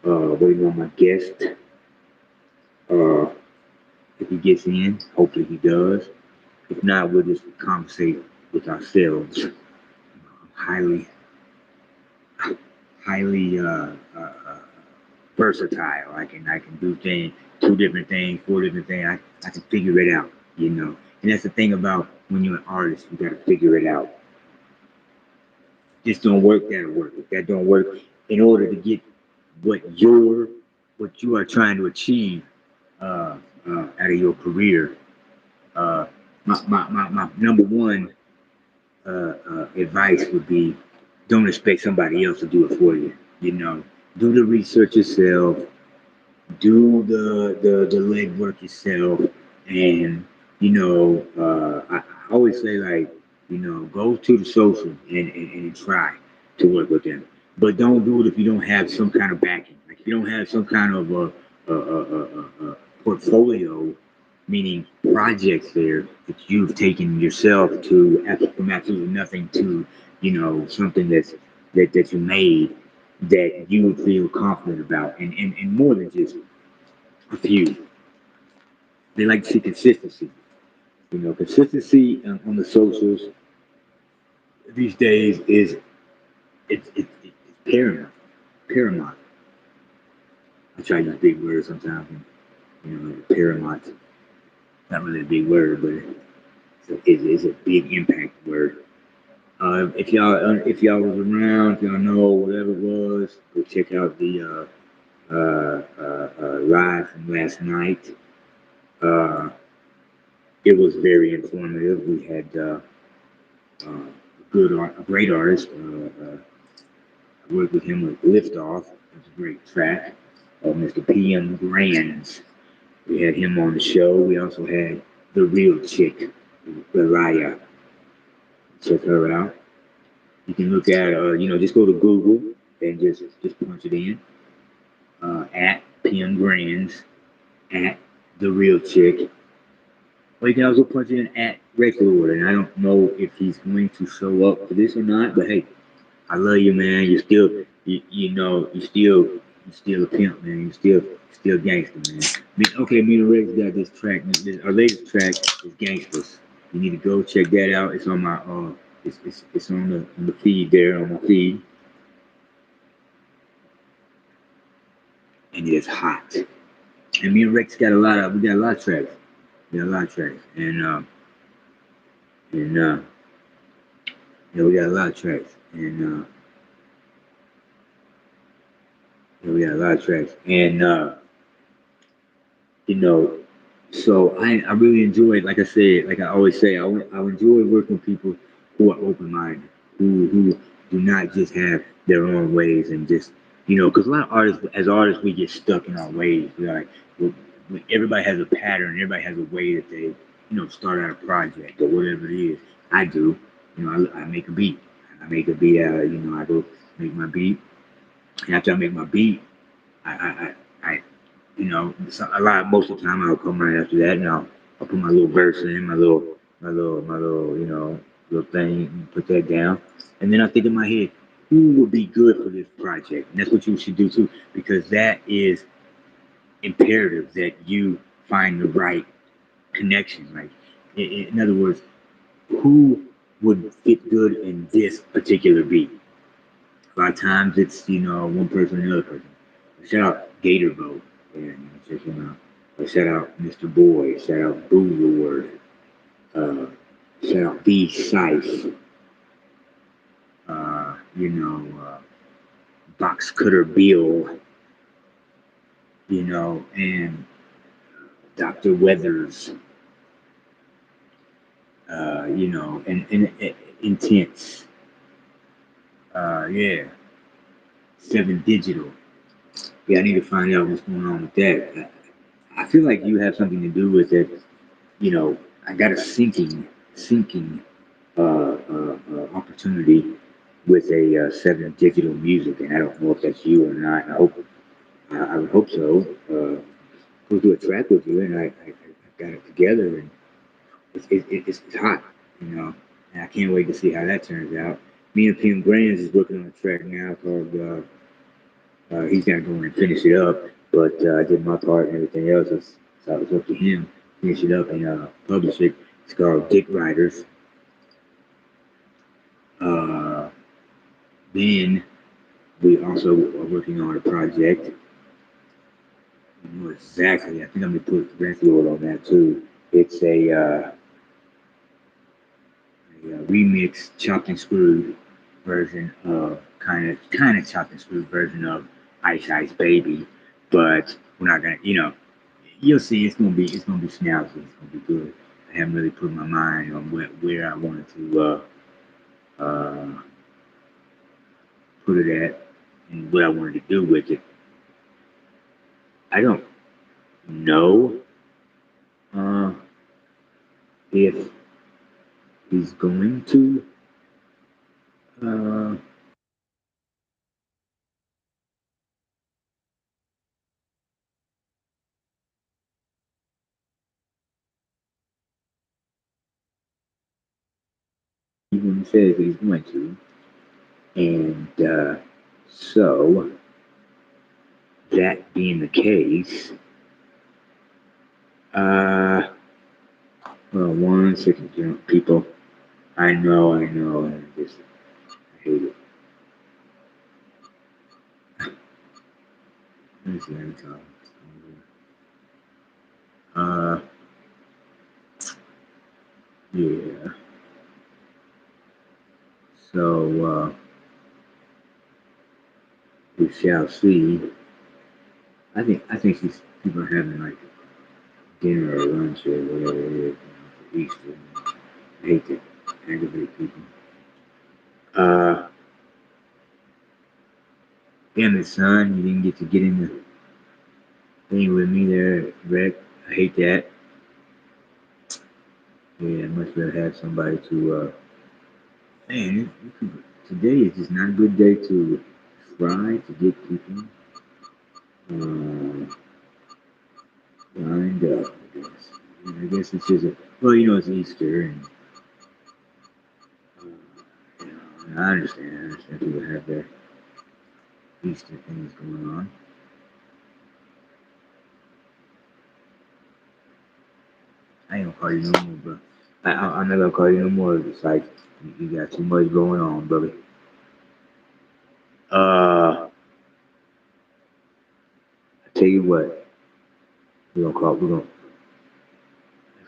Waiting on my guest. Uh, if he gets in, hopefully he does. If not, we'll just conversate with ourselves. I'm highly versatile. I can do things, two different things, four different things. I can figure it out, you know. And that's the thing about when you're an artist, you got to figure it out. This don't work, that'll work. If that don't work, in order to get what you're what you are trying to achieve uh, out of your career, uh, my number one advice would be don't expect somebody else to do it for you. You know, do the research yourself, do the legwork yourself, and I always say like go to the social and try to work with them, but don't do it if you don't have some kind of backing. Like if you don't have some kind of a portfolio, meaning projects there that you've taken yourself to from absolutely nothing to something that you made that you would feel confident about, and more than just a few. They like to see consistency. Consistency on the socials these days is it's paramount. Paramount. I try to use big words sometimes, and paramount. Not really a big word, but it's a big impact word. If y'all was around, if y'all know whatever it was, go check out the live from last night. Uh, it was very informative. We had a great artist. I worked with him with Liftoff. It was a great track. Mr. PM Grands. We had him on the show. We also had the real chick, Raya. Check her out. You can look at, just go to Google and just punch it in at PM Grands at the real chick. Or you can also punch in at Rex Lord. And I don't know if he's going to show up for this or not, but hey, I love you, man. You're still, you're still a pimp, man. You're still gangster, man. Okay, me and Rex got this track. Our latest track is Gangsters. You need to go check that out. It's on my, it's on the feed there on my feed, and it is hot. And me and Rex we got a lot of tracks. We got a lot of tracks, and yeah, we got a lot of tracks, and yeah, we got a lot of tracks, and you know, so I really enjoyed, like I said, like I always say, I enjoy working with people who are open minded, who do not just have their own ways and just because a lot of artists, as artists, we get stuck in our ways. We're like, well, everybody has a pattern, everybody has a way that they start out a project or whatever it is. I do, I make a beat. I make a beat out. I go make my beat, and after I make my beat, I a lot. Most of the time, I'll come right after that, and I'll put my little verse in, my little, little thing, and put that down, and then I think in my head, who would be good for this project, and that's what you should do too, because that is imperative that you find the right connection. Like, in other words, who would fit good in this particular beat? A lot of times it's one person and another person. Shout out Gatorbo, and check him out. Shout out Mr. Boy. Shout out Boo Lord. Uh, Shout out B Sife. Uh, you know, uh, Box Cutter Bill. And Dr. Weathers. And Intense. Yeah, Seven Digital. Yeah, I need to find out what's going on with that. I feel like you have something to do with it. I got a sinking opportunity with a Seven Digital Music, and I don't know if that's you or not. I would hope so. We'll do a track with you, and I got it together, and it's hot, and I can't wait to see how that turns out. Me and Kim Grands is working on a track now called He's gonna go and finish it up, but I did my part and everything else. So it was up to him to finish it up and publish it. It's called Dick Riders. Uh, then we also are working on a project. I don't know exactly. I think I'm gonna put Renfield on that too. It's a remix chopped and screwed version of kind of chopped and screwed version of Ice Ice Baby, but we're not gonna, you'll see it's gonna be snazzy, it's gonna be good. I haven't really put my mind on where I wanted to put it at and what I wanted to do with it. I don't know uh, if he's going to uh, even say if he's going to, and so that being the case, uh, well, one second, people. I know, I hate it. Let me talk. Uh, yeah. So we shall see. I think these people are having like dinner or lunch or whatever it is, for Easter. I hate to aggravate people. Uh, damn it, son, you didn't get to get in the thing with me there, Rick. I hate that. Yeah, I much rather have somebody to. Man, today is just not a good day to try to get people lined up. I guess. And I guess it's just a. Well, it's Easter, and I understand. I understand people have their Easter things going on. I ain't gonna call you no more, bro. I'm not gonna call you no more. It's like you got too much going on, brother. I tell you what, we're gonna.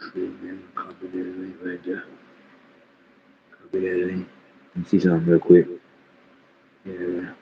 Let's see, man, copy that link right there. Copy that link. Let me see something real quick. Yeah,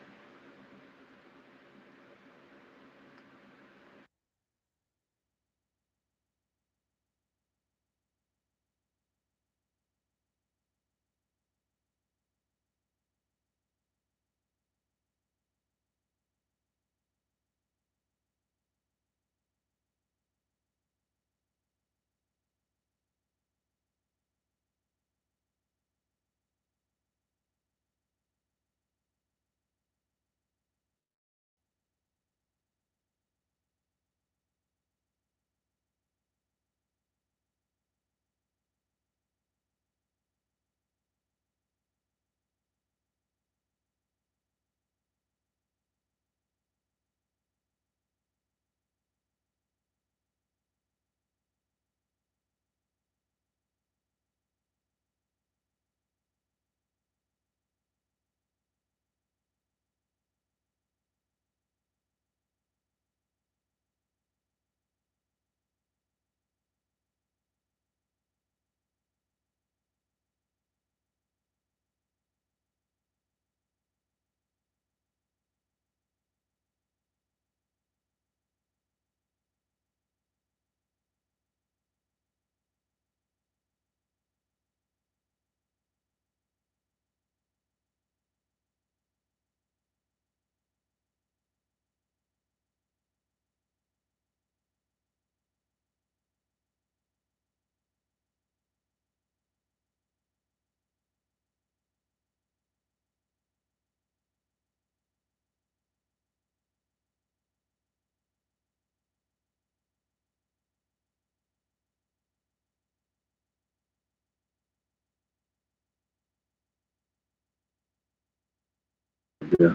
yeah.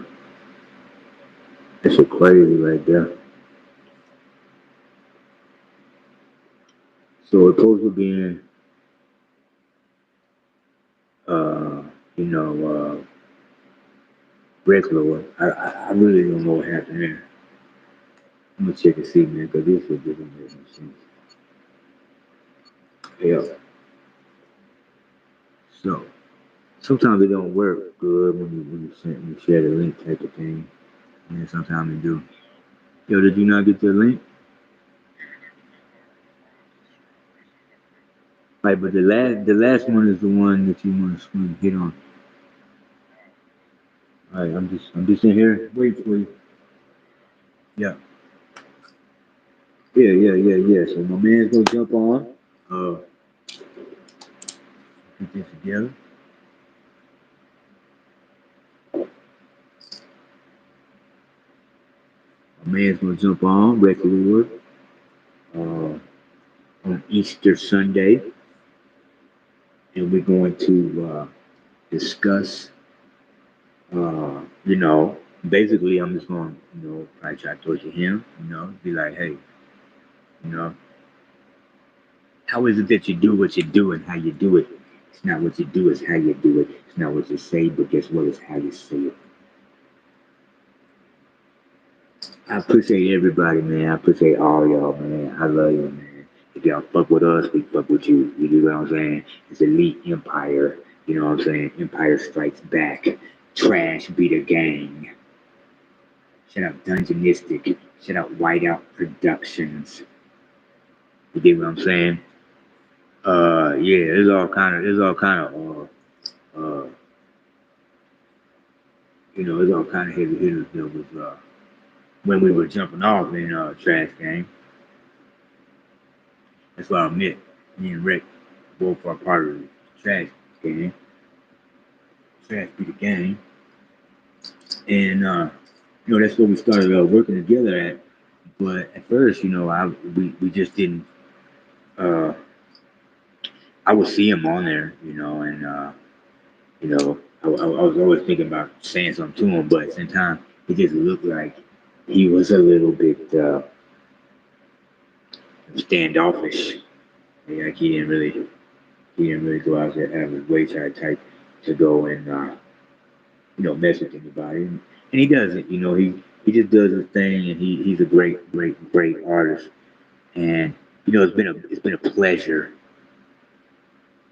That's so crazy right there. So opposed to being, uh, you know, regular, I really don't know what happened there. I'm gonna check and see, man, because this is doesn't make no sense. Yeah. So sometimes it don't work good when you share the link type of thing, and then sometimes it do. Yo, did you not get the link? Right, but the last one is the one that you want to hit on. All right, I'm just in here waiting for you. Yeah, yeah. So my man's gonna jump on. Uh, Get this together. My man's gonna jump on regular uh, on Easter Sunday, and we're going to discuss. You know, basically, I'm just going to, probably try to torture him. Be like, hey, you know, how is it that you do what you do and how you do it? It's not what you do, it's how you do it. It's not what you say, but guess what? It's how you say it. I appreciate everybody, man. I appreciate all y'all, man. I love you, man. If y'all fuck with us, we fuck with you. You know what I'm saying? It's Elite Empire. You know what I'm saying? Empire Strikes Back. Trash be the gang. Shout out Dungeonistic. Shout out Whiteout Productions. You get what I'm saying? Yeah, uh, it's all kind of heavy hitters that was, when we were jumping off in, Trash Gang. That's what I meant. Me and Rick both are part of the Trash Gang. Trash be the gang. And, that's what we started, working together at. But at first, we just didn't, uh, I would see him on there, and, I was always thinking about saying something to him, but at the same time, it just looked like he was a little bit, standoffish. Like he didn't really go out there have his way type to go and, mess with anybody. And he doesn't. He just does his thing, and he's a great artist. And it's been a pleasure.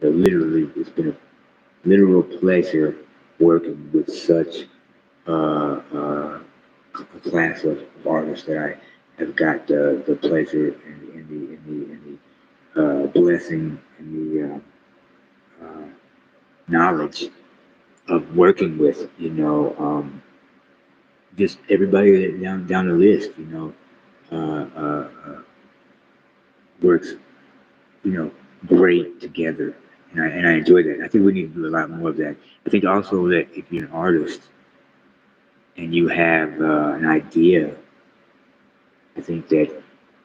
Literally, it's been a literal pleasure working with such, a class of artists that I have got the pleasure and the blessing and the, knowledge of working with. Just everybody down the list. Works, you know, great together, and I enjoy that. I think we need to do a lot more of that. I think also that if you're an artist and you have, an idea, I think that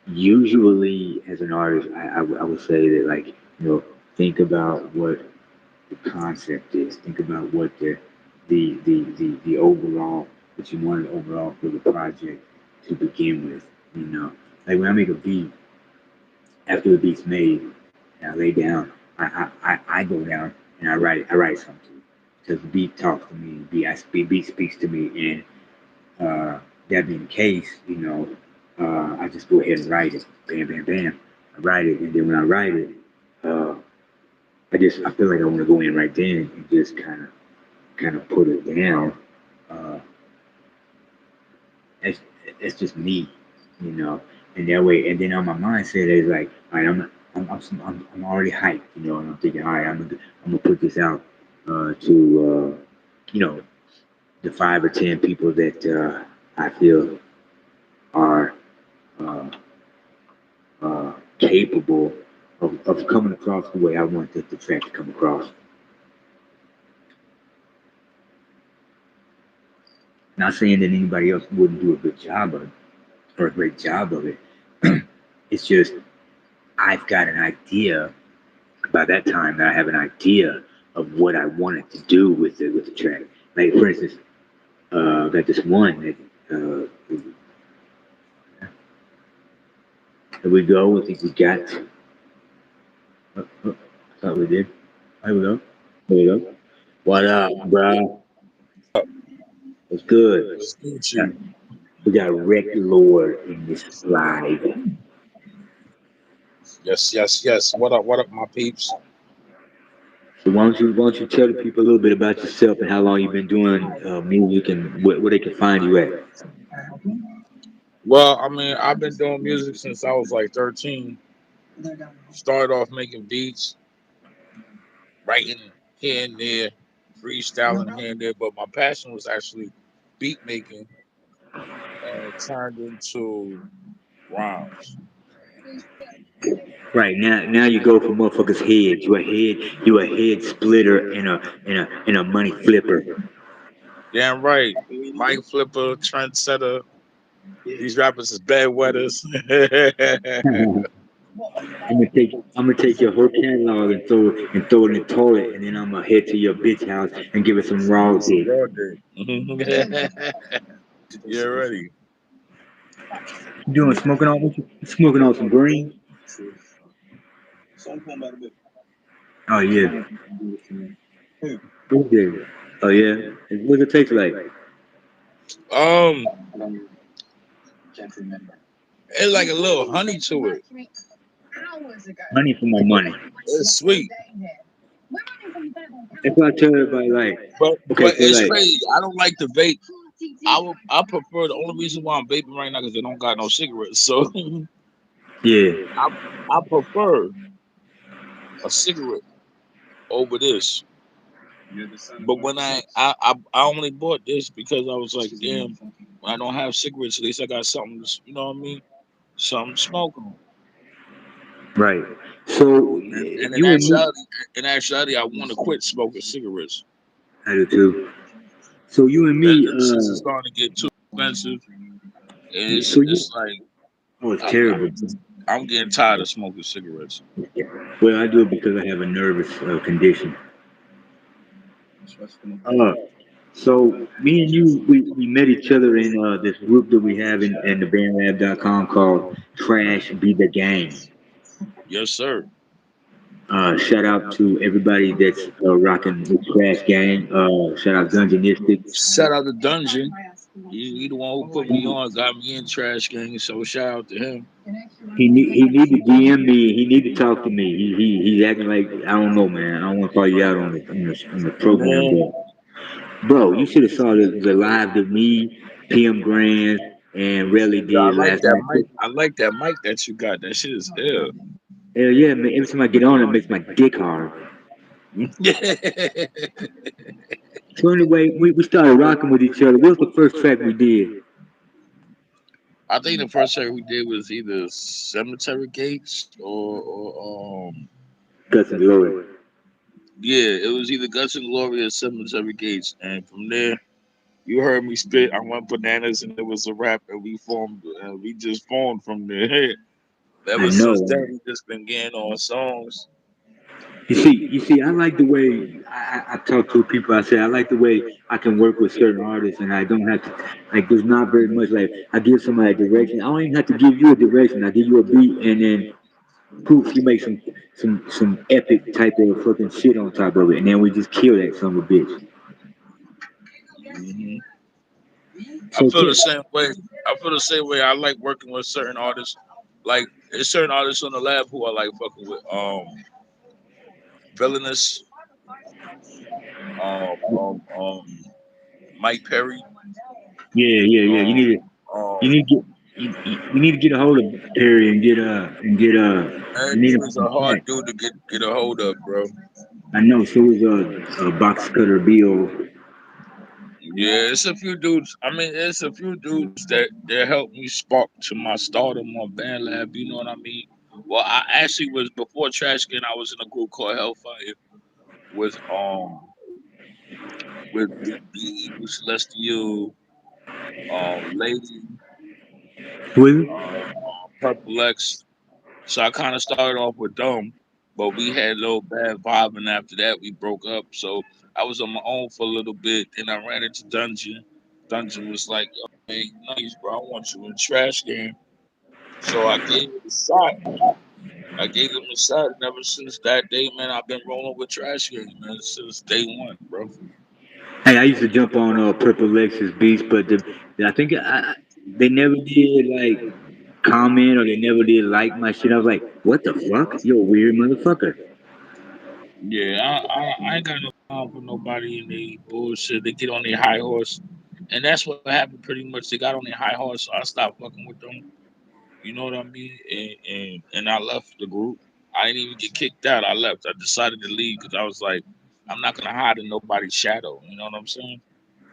usually as an artist, I would say that, like, think about what the concept is. Think about what the overall, what you wanted overall for the project to begin with. Like when I make a beat, after the beat's made, and I lay down, I go down and I write something because the beat talks to me. Beat speaks to me, and, that being the case, I just go ahead and write it. Bam, bam, bam. I write it, and then when I write it, uh, I feel like I want to go in right then and just kind of put it down. Uh, it's it's just me, you know. And that way, and then on my mindset is like, all right, I'm already hyped, and I'm thinking, all right, I'm gonna put this out, to, the 5 or 10 people that, I feel are, uh, capable of coming across the way I want the track to come across. Not saying that anybody else wouldn't do a good job of it or a great job of it. It's just I've got an idea by that time that I have an idea of what I wanted to do with the track. Like for instance, got this one that Uh, here we go. I think we got. I thought we did. Here we go. Here we go. What up, bro? What's good? What's Uh, Gucci? We got Rick Lord in this live. Yes. What up, my peeps? So why don't you tell the people a little bit about yourself and how long you've been doing music and where they can find you at? Well, I mean, I've been doing music since I was like 13. Started off making beats, writing here and there, freestyling here and there, but my passion was actually beat making, and it turned into rhymes. Right now you go for motherfuckers' heads. You a head splitter and a money flipper. Damn right. Mike Flipper, trendsetter. These rappers is bedwetters. I'm gonna take your whole catalog and throw it in the toilet, and then I'm gonna head to your bitch house and give it some raw It's a dick. raw day. Yeah, ready. You doing smoking on some green? Oh yeah. What's that? Oh yeah. What's it taste like? Um, it's like a little honey to it. Honey for my money. It's sweet, That's why I tell everybody like, okay, but so it's like, crazy. I don't like to vape. I prefer the only reason why I'm vaping right now because they don't got no cigarettes. So yeah, I I prefer a cigarette over this. But when I only bought this because I was like, damn, when I don't have cigarettes, at least I got something. You know what I mean? Something to smoke on. right. So And you and me, in actuality, I want to quit smoking cigarettes. I do too. So you and me, Since it's starting to get too expensive, so you, it's like oh, it's I'm terrible. just I'm getting tired of smoking cigarettes. Well, I do it because I have a nervous condition. Uh, so me and you, we met each other in this group that we have in the bandlab.com called Trash Be the Gang. Yes, sir. Shout out to everybody that's rocking the Trash Gang. Shout out Dungeonistic. Shout out to Dungeon. He the one who put me on, got me in Trash Gang. So shout out to him. He need to DM me. He need to talk to me. He's acting like I don't know, man. I don't want to call you out on the program, Man, but bro, you should have saw the live that me, PM Grand, and Relly I did like last that night. mic. I like that mic that you got. That shit is ill. Hell yeah, man! Every time I get on, it makes my dick hard. So anyway, we started rocking with each other. What was the first track we did? I think the first track we did was either Cemetery Gates or Guts and Glory. yeah, it was either Guts and Glory or Cemetery Gates. And from there, you heard me spit. I went bananas, and it was a rap, and we formed. We just formed from there. I Ever since know. then, we just been getting on songs. You see, I like the way I talk to people. I say I like the way I can work with certain artists, and I don't have to like. There's not very much like I give somebody a direction. I don't even have to give you a direction. I give you a beat, and then poof, you make some epic type of fucking shit on top of it, and then we just kill that son of a bitch. Hmm I So feel the same way. I feel the same way. I like working with certain artists. Like there's certain artists on the lab who I like fucking with. Villainous, um, um, um, Mike Perry, yeah. You um, need to you um, need to get you need to get a hold of Perry and get and you need he him was on a hard track. dude to get a hold of, bro. I know. So was box cutter Bill. Yeah, it's a few dudes. I mean, it's a few dudes that helped me spark to my stardom on Band Lab. You know what I mean? Well, I actually was before Trash Can. I was in a group called Hellfire with with Be Evil Celestial, Lady, Was it? Purple X. So I kind of started off with them, but we had a little bad vibe, and after that we broke up. So I was on my own for a little bit. Then I ran into Dungeon. Dungeon was like, "Yo, hey, nice, bro. I want you in trash game." So I gave it a shot. I gave him a shot, and ever since that day, man, I've been rolling with trash game, man, since day one, bro. Hey, I used to jump on Purple Lexus beats, but I think they never did like comment or they never did like my shit. I was like, what the fuck? You're a weird motherfucker. Yeah, I ain't got no time for nobody in the bullshit. They get on their high horse, and that's what happened pretty much. They got on their high horse, so I stopped fucking with them. You know what I mean? And I left the group. I didn't even get kicked out. I left. I decided to leave because I was like, I'm not gonna hide in nobody's shadow. You know what I'm saying?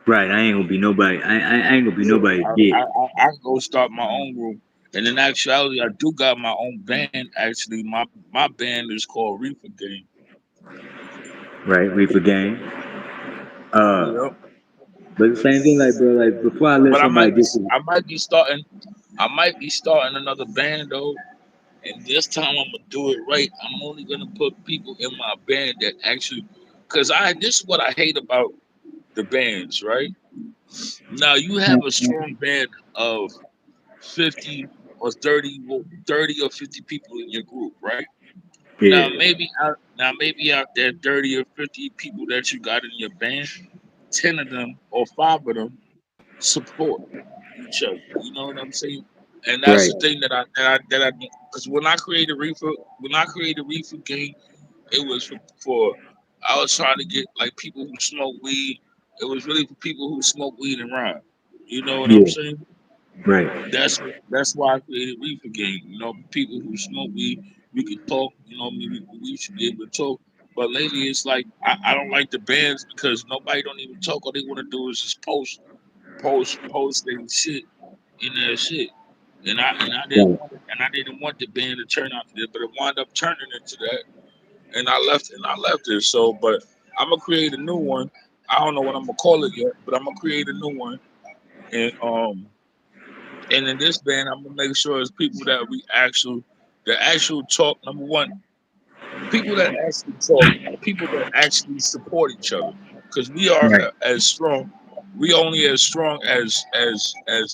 Right, I ain't gonna be nobody. I ain't gonna be Yeah, nobody's dick. I can go start my own group. And in actuality, I do got my own band. Actually, my band is called Reefer Game. Right, reefer gang. Uh, Yep. but the same thing, like bro, like before I let But somebody get, I might be starting another band though. And this time I'm gonna do it right. I'm only gonna put people in my band that actually, cause this is what I hate about the bands, right? Now you have a strong band of 50 or 30, 30 or 50 people in your group, right? yeah, Now maybe out there 30 or 50 people that you got in your band, 10 of them or 5 of them support each other. You know what I'm saying? And that's right, the thing that I because when I created Reefer Gang, it was for I was trying to get like people who smoke weed. It was really for people who smoke weed and rhyme. You know what I'm yeah, saying? right, That's why I created Reefer Gang. You know, people who smoke weed, we could talk. You know, we should be able to talk. But lately, it's like I don't like the bands because nobody don't even talk. All they want to do is just post their shit in their shit. right. And I didn't want the band to turn out to that, but it wound up turning into that. And I left it. So, but I'm gonna create a new one. I don't know what I'm gonna call it yet, but I'm gonna create a new one. And and in this band, I'm gonna make sure it's people that actual talk. Number one, people that actually talk, people that actually support each other, because we are Right. as strong. We only as strong as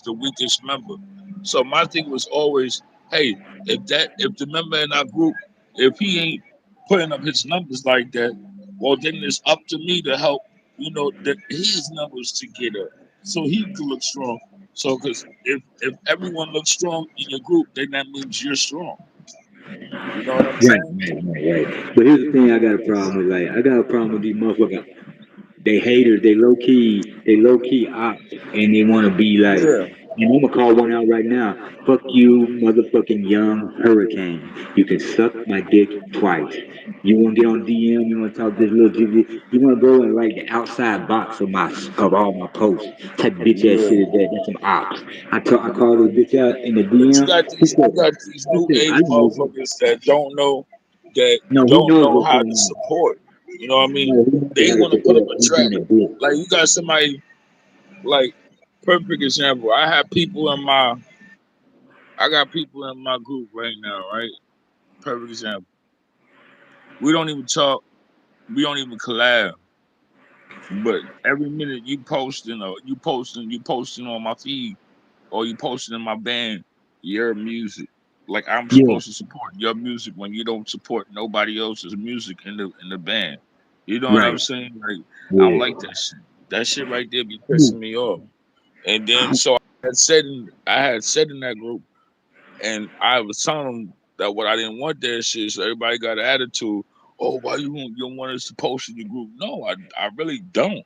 the weakest member. So my thing was always, hey, if the member in our group, if he ain't putting up his numbers like that, well then it's up to me to help. You know that his numbers to get up, so he can look strong. So because if everyone looks strong in your group, then that means you're strong. You know what I'm Right, saying? right, right, right. But here's the thing I got a problem with. Like, I got a problem with these motherfuckers. They haters. They low key ops, and they want to be like. Yeah. And I'm gonna call one out right now. Fuck you, motherfucking young hurricane. You can suck my dick twice. You want to get on DM? You want to talk this little jiggy? You want to go and write the outside box of all my posts? Type bitch ass shit Yeah. is that? That's some ops. I call this bitch out in the But DM. you got these He new said, age I know. motherfuckers that No, he don't knows know what's how going to on. support. You know what I mean? No, he knows They how to want to put up support. a He's track. being a bitch. Like you got somebody like perfect example. I got people in my group right now, right? Perfect example. We don't even talk. We don't even collab. But every minute you posting on my feed or you posting in my band your music. Like I'm Yeah, supposed to support your music when you don't support nobody else's music in the band. You know what I'm right. saying? Like I don't like Yeah. that shit. That shit right there be pissing me off. And then so I had said in that group, and I was telling them that what I didn't want that shit. So everybody got an attitude. Oh, why you don't want us to post in the group? No, I really don't.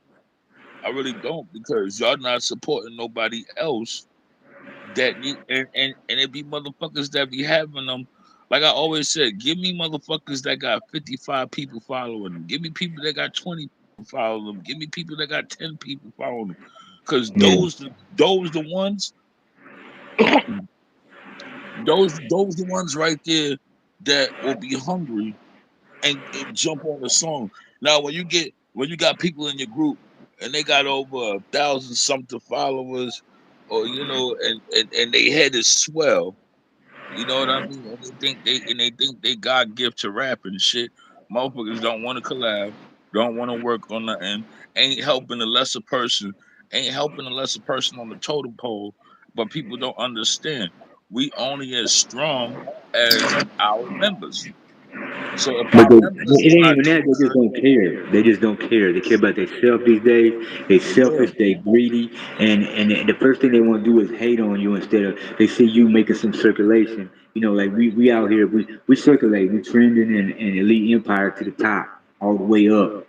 I really don't because y'all not supporting nobody else that need and it be motherfuckers that be having them. Like I always said, give me motherfuckers that got 55 people following them. Give me people that got 20 people following them. Give me people that got 10 people following them. Cause Yeah. those the ones those the ones right there that will be hungry and jump on the song. Now when you got people in your group and they got over 1,000 something followers or and they head is swell. You know what I mean? And they think they God gift to rap and shit. Motherfuckers don't want to collab, don't want to work on nothing, ain't helping the lesser person, ain't helping unless a person on the totem pole. But people don't understand. We only as strong as our members. So if But our members it is ain't not even that. doing They just good, don't care. They just don't care. They care about themselves these days. They yeah. selfish. They greedy. And the first thing they want to do is hate on you instead of they see you making some circulation. You know, like we out here. We circulate. We trending and elite empire to the top, all the way up.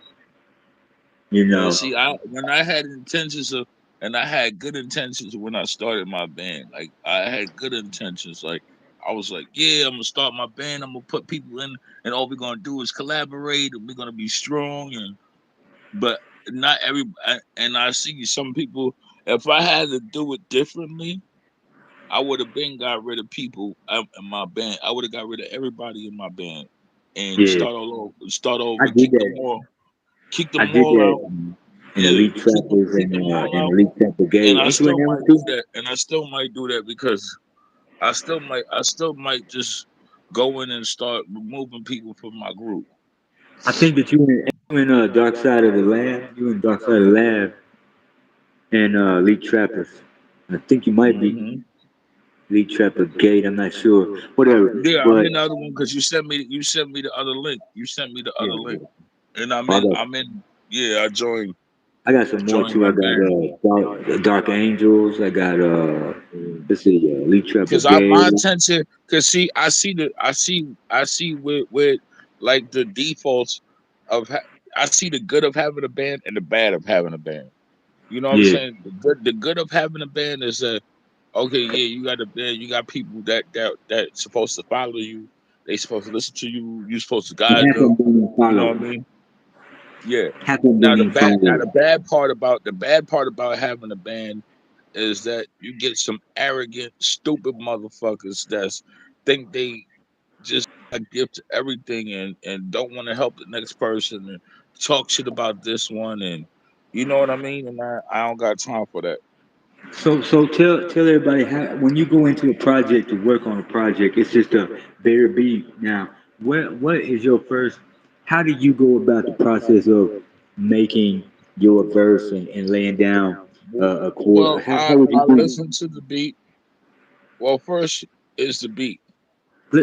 You Yeah, know. see, I when I had intentions of, and I had good intentions when I started my band. Like I had good intentions. Like I was like, yeah, I'm gonna start my band. I'm gonna put people in, and all we're gonna do is collaborate, and we're gonna be strong. And but not every, and I see some people. If I had to do it differently, I would have been got rid of people in my band. I would have got rid of everybody in my band and Yeah, start all over. Start I over. did that. Kick I them did all that out. in Yeah, Elite Trappers kick them all and out, Elite Trapper and Gay. I Ain't you in still that one might do too? that, and I still might do that because I still might just go in and start removing people from my group. I think that you in Dark Side of the Lab. You in Dark Side of the Lab and Elite Trappers. I think you might be Hmm. Elite Trapper Gate. I'm not sure. Whatever. Yeah, I'm But in the other one because you sent me the other link. You sent me the yeah, other link, yeah. and I'm I in. got I'm in. Yeah, I got some more joined too. I that got band. Dark Angels. I got let's see, Elite Trapper Because I Gay. my intention, because see, I see with like the defaults of I see the good of having a band and the bad of having a band. You know what I'm Yeah. saying? The good of having a band is that okay, yeah, you got a band, you got people that's supposed to follow you, they supposed to listen to you, you supposed to And guide half of them them. don't even You know what I follow. mean? Yeah. Half of them Now don't the even bad now the follow. bad part about having a band is that you get some arrogant, stupid motherfuckers that's think they just a gift to everything and don't want to help the next person and talk shit about this one and you know what I mean? And I don't got time for that. So tell everybody how when you go into a project to work on a project, it's just a bare beat. Now, what is your first? How do you go about the process of making your verse and laying down a chord? Well, How would I you do? listen to the beat. Well, first is the beat.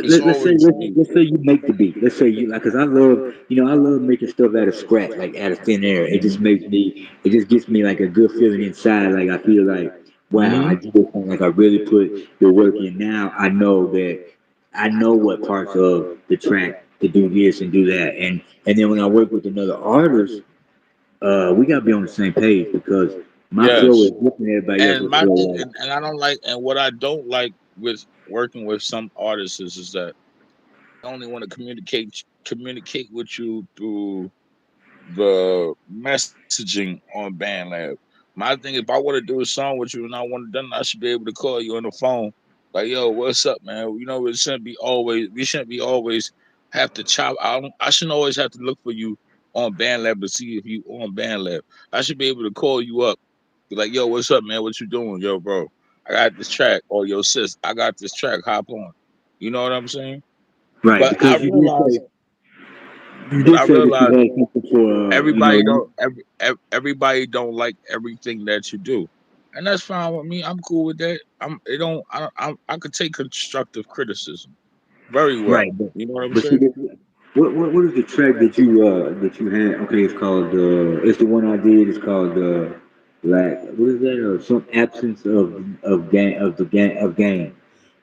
It's Let's say always the beat. let's say you make the beat. Let's say you like because I love making stuff out of scratch, like out of thin air. It just makes me it just gets me like a good feeling inside. Like I feel like wow, I Hmm. did this thing, like I really put the work in. Now I know what parts of the track to do this and do that, and then when I work with another artist, we gotta be on the same page because my flow is Yes. different than everybody And else's my thing, flow. and I don't like, and what I don't like with working with some artists is that they only want to communicate with you through the messaging on BandLab. My thing, if I want to do a song with you and I want it done, I should be able to call you on the phone, like, "Yo, what's up, man?" You know, it shouldn't be always. We shouldn't be always have to chop. I shouldn't always have to look for you on BandLab to see if you on BandLab. I should be able to call you up, be like, "Yo, what's up, man? What you doing, yo, bro? I got this track." Or "Yo, sis, I got this track. Hop on." You know what I'm saying? Right, But I because realize, you but did I say that realize you had something for everybody don't everybody don't like everything that you do, and that's fine with me. I'm cool with that. I'm it don't I could take constructive criticism very right, well. You know what I'm but see, saying? what is the track that you had? Okay, it's called it's the one I did. It's called like what is that? Some absence of game,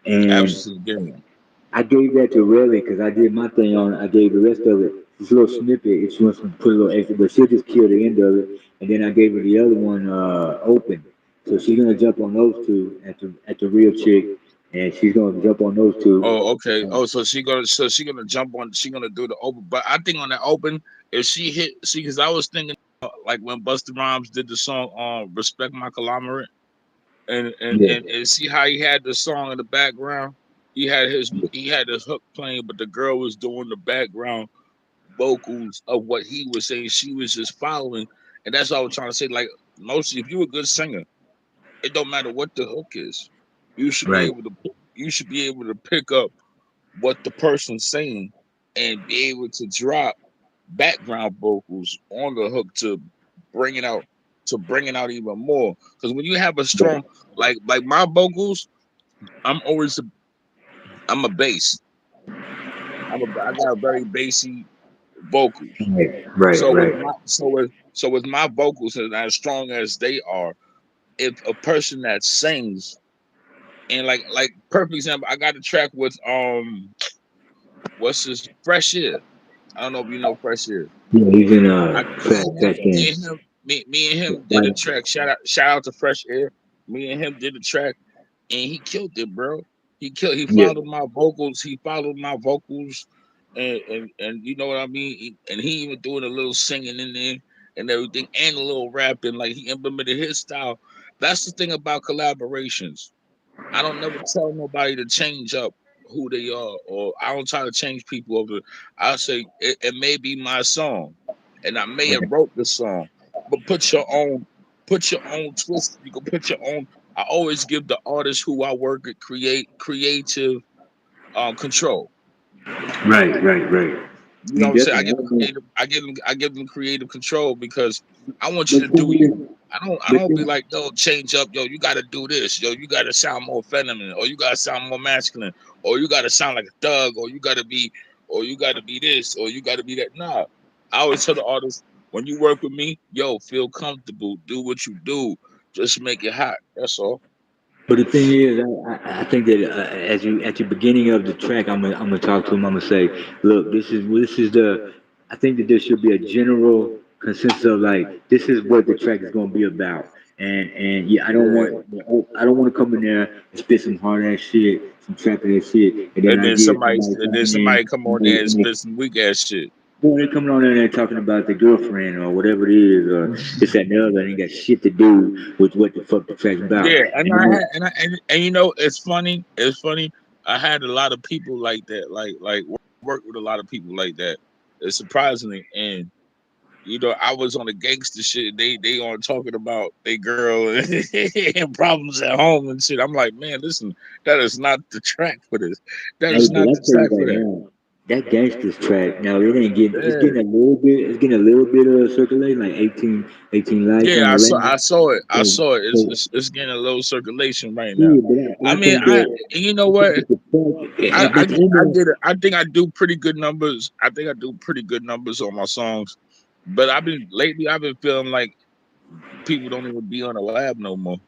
and Absence of the game. I gave that to Relly because I did my thing on it. I gave the rest of it this little snippet if she wants to put a little extra, but she'll just kill the end of it. And then I gave her the other one open, so she's gonna jump on those two at the real chick, and she's gonna jump on those two. Oh, okay. Oh, so she gonna jump on. She gonna do the open. But I think on that open, if she hit, see, because I was thinking like when Busta Rhymes did the song on "Respect My Conglomerate," and and Yeah, and and see how he had the song in the background. He had his hook playing, but the girl was doing the background vocals of what he was saying. She was just following, and that's what I was trying to say. Like mostly, if you're a good singer, it don't matter what the hook is. You should be right. able to. You should be able to pick up what the person's saying and be able to drop background vocals on the hook to bring it out to bring it out even more. Because when you have a strong, like my vocals, I'm always I'm a bass. I got very bassy vocals. Right, So with right. my with my vocals and as strong as they are, if a person that sings and like perfect example, I got a track with what's this Fresh Air. I don't know if you know Fresh Air. Yeah, he's in Me fast and him, fast me and games. him, me and him did a Like, track. Shout out to Fresh Air. Me and him did a track, and he killed it, bro. He yeah, followed my vocals. He followed my vocals, and you know what I mean. And he even doing a little singing in there and everything, and a little rapping. Like he implemented his style. That's the thing about collaborations. I don't never tell nobody to change up who they are, or I don't try to change people over. I say it may be my song, and I may have right, wrote the song, but put your own twist. You can put your own. I always give the artist who I work with creative control. right. You know You what I'm saying? definitely. I mean, I give them creative control because I want you but to thing do you. is, I but don't be thing, like, yo, change up, yo, you gotta do this, yo, you gotta sound more feminine, or you gotta sound more masculine, or you gotta sound like a thug, or you gotta be this, or you gotta be that. Nah. I always tell the artists, when you work with me, yo, feel comfortable, do what you do, just make it hot. That's all. but the thing is, I think that as you at the beginning of the track, I'm gonna talk to him. I'm gonna say, look, this is the. I think that there should be a general consensus of like this is what the track is gonna be about. And yeah, Yeah. I don't want to come in there and spit some hard ass shit, some trap ass shit, and then I get somebody And then coming in somebody come on there and and spit some weak ass shit. boy, they coming on in there talking about the girlfriend or whatever it is, or this, that, and the other, and ain't got shit to do with what the fuck the track's about. Yeah, and And you know, it's funny. It's funny. I had a lot of people like that, like work with a lot of people like that. It's surprisingly, and you know, I was on the gangster shit. They on talking about they girl and problems at home and shit. I'm like, man, listen, that is not the track for this. That hey, is but not I the tell you track for right that. now, that gangster's track. Now it ain't getting. It's Yeah, getting a little bit. It's getting a little bit of circulation, like 18 likes yeah, on the I lane. saw it. I So, saw it. so It's getting a low circulation right now. yeah, but I I mean, think that you know what? the track at the end I of get it. I think I do pretty good numbers. I think I do pretty good numbers on my songs. But I've been feeling like people don't even be on the lab no more.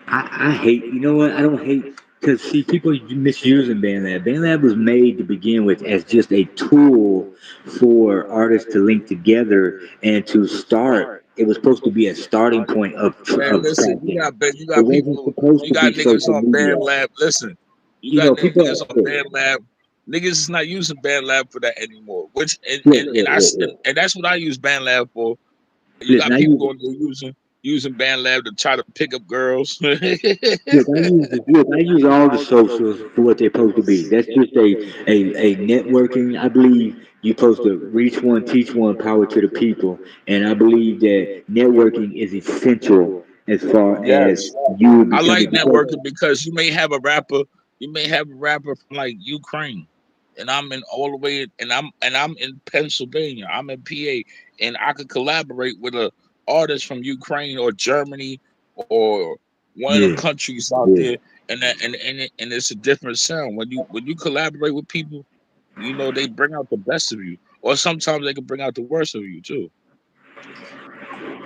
I hate, you know what? I don't hate, because see, people misusing BandLab. BandLab was made to begin with as just a tool for artists to link together and to start. It was supposed to be a starting point Man, of listen, tracking. you It got wasn't people, supposed you to got be niggas social on Band media. Lab. Listen, you You got know, niggas people, on Band Lab. Niggas is not using Band Lab for that anymore. Which look, look, look, look. and that's what I use Band Lab for. You Listen, got people going there using Band Lab to try to pick up girls. I use all the socials for what they're supposed to be. That's just a networking. I believe you're supposed to reach one, teach one, power to the people. And I believe that networking is essential as far as Yes. you I like becoming, because networking because you may have a rapper from like Ukraine, and I'm in all the way, and I'm in Pennsylvania, I'm in PA, and I could collaborate with a artist from Ukraine or Germany or one of them yeah, countries out yeah. there, and it's a different sound when you collaborate with people, you know they bring out the best of you, or sometimes they can bring out the worst of you too.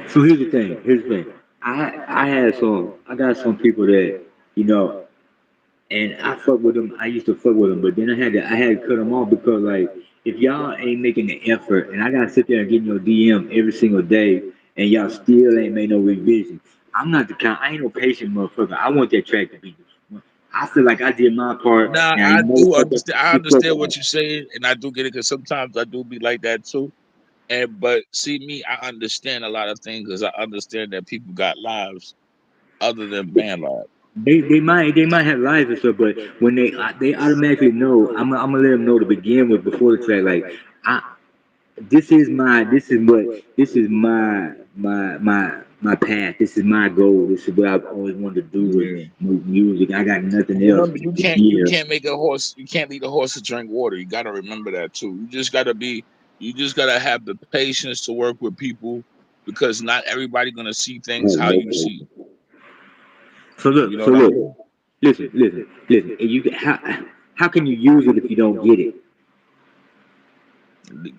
So here's the thing. Here's the thing. I got some people that, you know, and I fuck with them. I used to fuck with them, but then I had to cut them off because like if y'all ain't making the effort, and I gotta sit there and get in your DM every single day, and y'all still ain't made no revision. I'm not the kind. I ain't no patient motherfucker. I want that track to be. I feel like I did my part. Now Now I you do motherfucker, understand. I you understand what fuck. you're saying, and I do get it because sometimes I do be like that too. And but see me, I understand a lot of things because I understand that people got lives other than band life. They might have lives and stuff, but when they automatically know, I'm gonna let them know to begin with before the track. Like I this is my path. This is my goal. This is what I've always wanted to do Yeah. with music. I got nothing else Remember, to give. you can't lead a horse to drink water. You got to remember that too. You just got to have the patience to work with people because not everybody gonna see things Oh, how you see. okay. So You look, know so what I look, mean? listen. And how can you use it if you don't get it?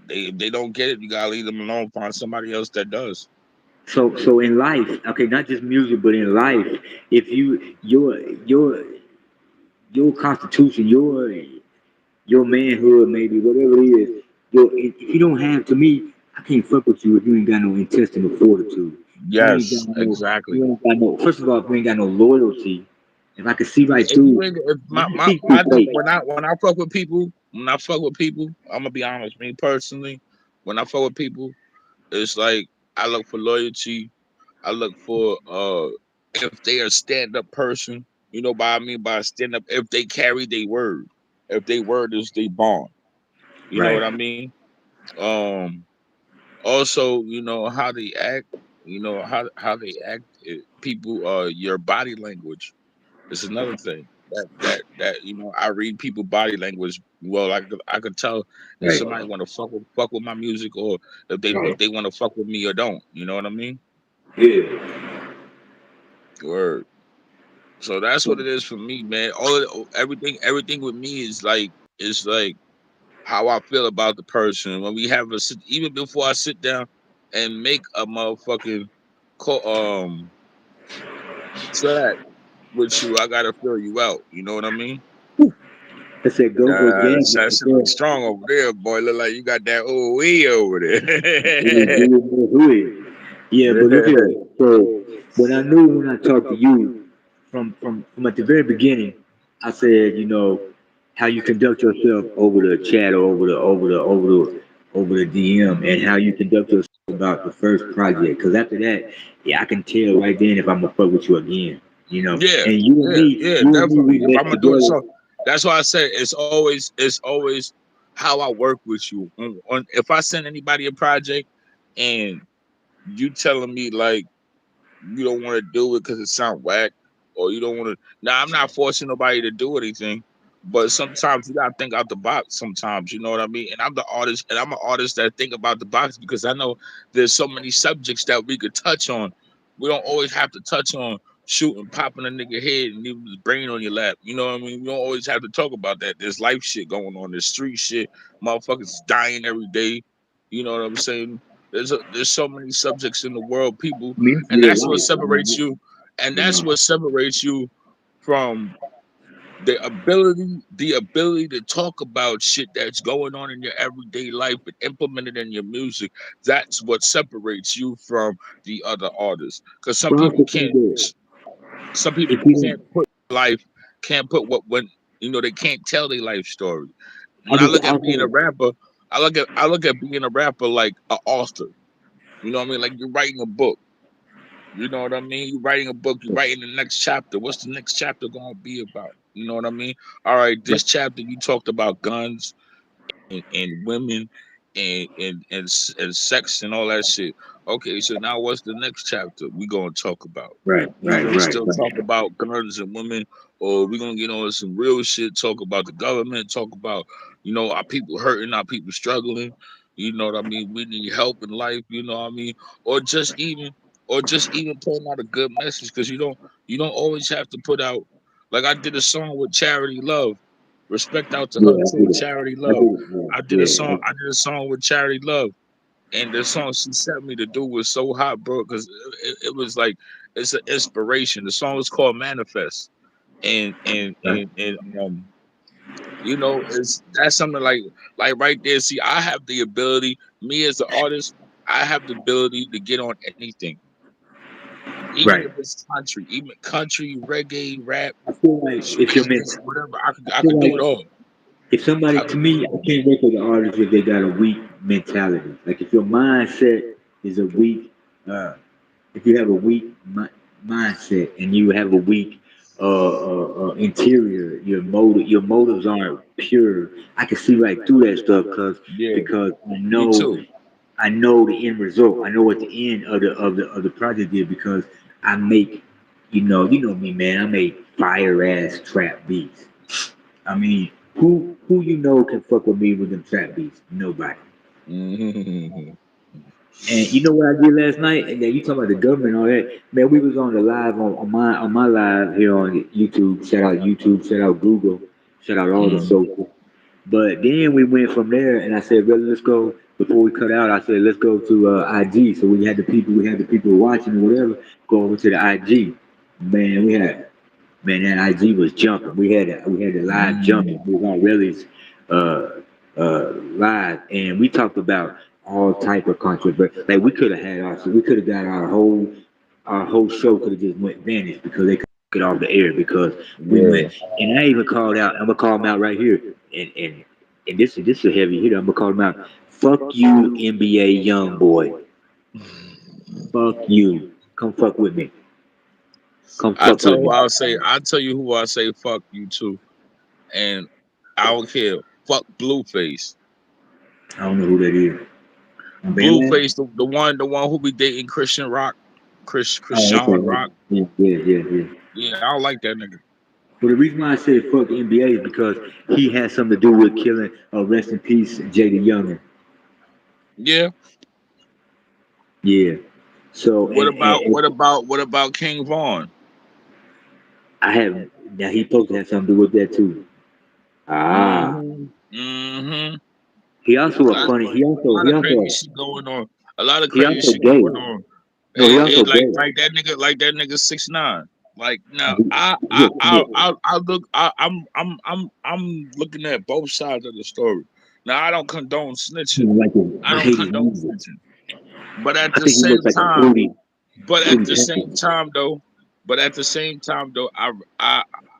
If they don't get it, you gotta leave them alone. Find somebody else that does. So in life, okay, not just music, but in life, if your constitution, your manhood, maybe whatever it is, if you don't have, to me, I can't fuck with you if you ain't got no intestinal fortitude. If you ain't got Yes, no, exactly. you ain't got no. First of all, if you ain't got no loyalty, if I can see right If you through, ain't, if I can see my through thing, fake. when I fuck with people, I'm gonna be honest. Me personally, when I fuck with people, it's like I look for loyalty. I look for if they are stand up person. You know what I mean by stand up. If they carry their word, if they word is they bond. You know what I Right. mean. Um. Also, you know how they act. You know how they act. People, your body language is another thing. That I read people body language. Well, I could tell if Right. somebody want to fuck with my music, or if Right. they want to fuck with me or don't. You know what I mean? Yeah. Or so that's what it is for me, man. Everything with me is like how I feel about the person. When we have even before I sit down and make a motherfucking track with you, I gotta feel you out. You know what I mean? I said go organic. That shit look strong over there, boy. Look like you got that OE over there. Yeah, but look here. So when I knew when I talked to you from at the very beginning, I said, how you conduct yourself over the chat or over the DM, and how you conduct yourself about the first project. Because after that, yeah, I can tell right then if I'm gonna fuck with you again. Yeah, And yeah, you and me, definitely. we If I'm met gonna do it, together. so that's why I said it's always how I work with you. If I send anybody a project and you telling me like you don't want to do it because it sound whack, or you don't want to. Now I'm not forcing nobody to do anything, but sometimes you gotta think out the box. Sometimes you know what I mean. And I'm the artist, and I'm an artist that think about the box because I know there's so many subjects that we could touch on. We don't always have to touch on shooting, popping a nigga head, and leaving his brain on your lap. You know what I mean? We don't always have to talk about that. There's life shit going on. There's street shit. Motherfuckers dying every day. You know what I'm saying? There's so many subjects in the world, people, I mean, it's and real that's what life. I separates mean, you, and you that's know. what separates you from the ability to talk about shit that's going on in your everyday life and implement it in your music. That's what separates you from the other artists, because some But I people also think can't that some people if you can't don't, put life can't put what when they can't tell their life story. I When I just look at being a also rapper, I look at being a rapper like an author. You know what I mean? Like you're writing a book. You know what I mean? You're writing a book, you're writing the next chapter. What's the next chapter gonna be about? You know what I mean? All right, this chapter you talked about guns and women and sex and all that shit. Okay, so now what's the next chapter we gonna talk about? right, We right, gonna right, still talk right. about guns and women, or we gonna get on some real shit, talk about the government, talk about, our people hurting, our people struggling, you know what I mean? We need help in life, you know what I mean? Or just even putting out a good message, because you don't always have to put out, like I did a song with Charity Love. Respect out to her Yeah, too, Charity I Love. did it. I did a Yeah, song. I did a song with Charity Love, and the song she sent me to do was so hot, bro, because it was like it's an inspiration. The song was called Manifest, and and right. and and it's that's something like right there. See, I have the ability. Me as an artist, I have the ability to get on anything, even Right. if it's country, even country, reggae, rap, I feel like if you're meant, business, whatever. I I feel could do it like all. if somebody, I to could do me, it I all. can't work with an artist if they got a weak mentality. Like if your mindset is a weak, if you have a weak mindset and you have a weak interior, your motives aren't pure. I can see right through that stuff Yeah, because me too. I know the end result. I know what the end of the project is because I make, you know me, man. I make fire ass trap beats. I mean, who can fuck with me with them trap beats? Nobody. Mhm. And you know what I did last night? And then you talking about the government and all that. Man, we was on the live on my live here on YouTube. Shout out YouTube, shout out Google, shout out all the Mm. social. But then we went from there, and I said, "Brother, let's go." Before we cut out, I said, "Let's go to IG." So we had the people watching or whatever. Go over to the IG. Man, that IG was jumping. We had the live jumping. Mm. We was on Relly's live, and we talked about all type of controversy. Like we could have got our whole show could have just went vanished because they could get off the air because we Yeah. went. And I even called out. I'm gonna call him out right here. And this is a heavy hitter. I'm gonna call him out. Fuck you, NBA young boy. Fuck you. Come fuck with me. Come fuck with me. I tell you who I say fuck you to, and I don't care. Fuck Blueface. I don't know who that is. Bandman? Blueface, the one who be dating Christian Rock, Oh, Christian okay. Rock. Yeah, yeah, yeah, yeah. Yeah, I don't like that nigga. Well, the reason why I said fuck the NBA is because he had something to do with killing, rest in peace, Jada Youngin. Yeah. Yeah. So, What about King Vaughn? I have, now he supposed to have something to do with that too. Ah. Mm-hmm. Mm-hmm. He also A a lot, funny, a lot of crazy shit going on. A lot of he crazy also shit gay. going on. No, he also Like gay. that nigga 6ix9ine. Like now, He a snitch. I look. I'm looking at both sides of the story. Now I don't condone snitching. I I don't hate his condone music. snitching. But at I the think he looks same like a time, fruity, but at fruity the same pebble. time though, but at the same time though, I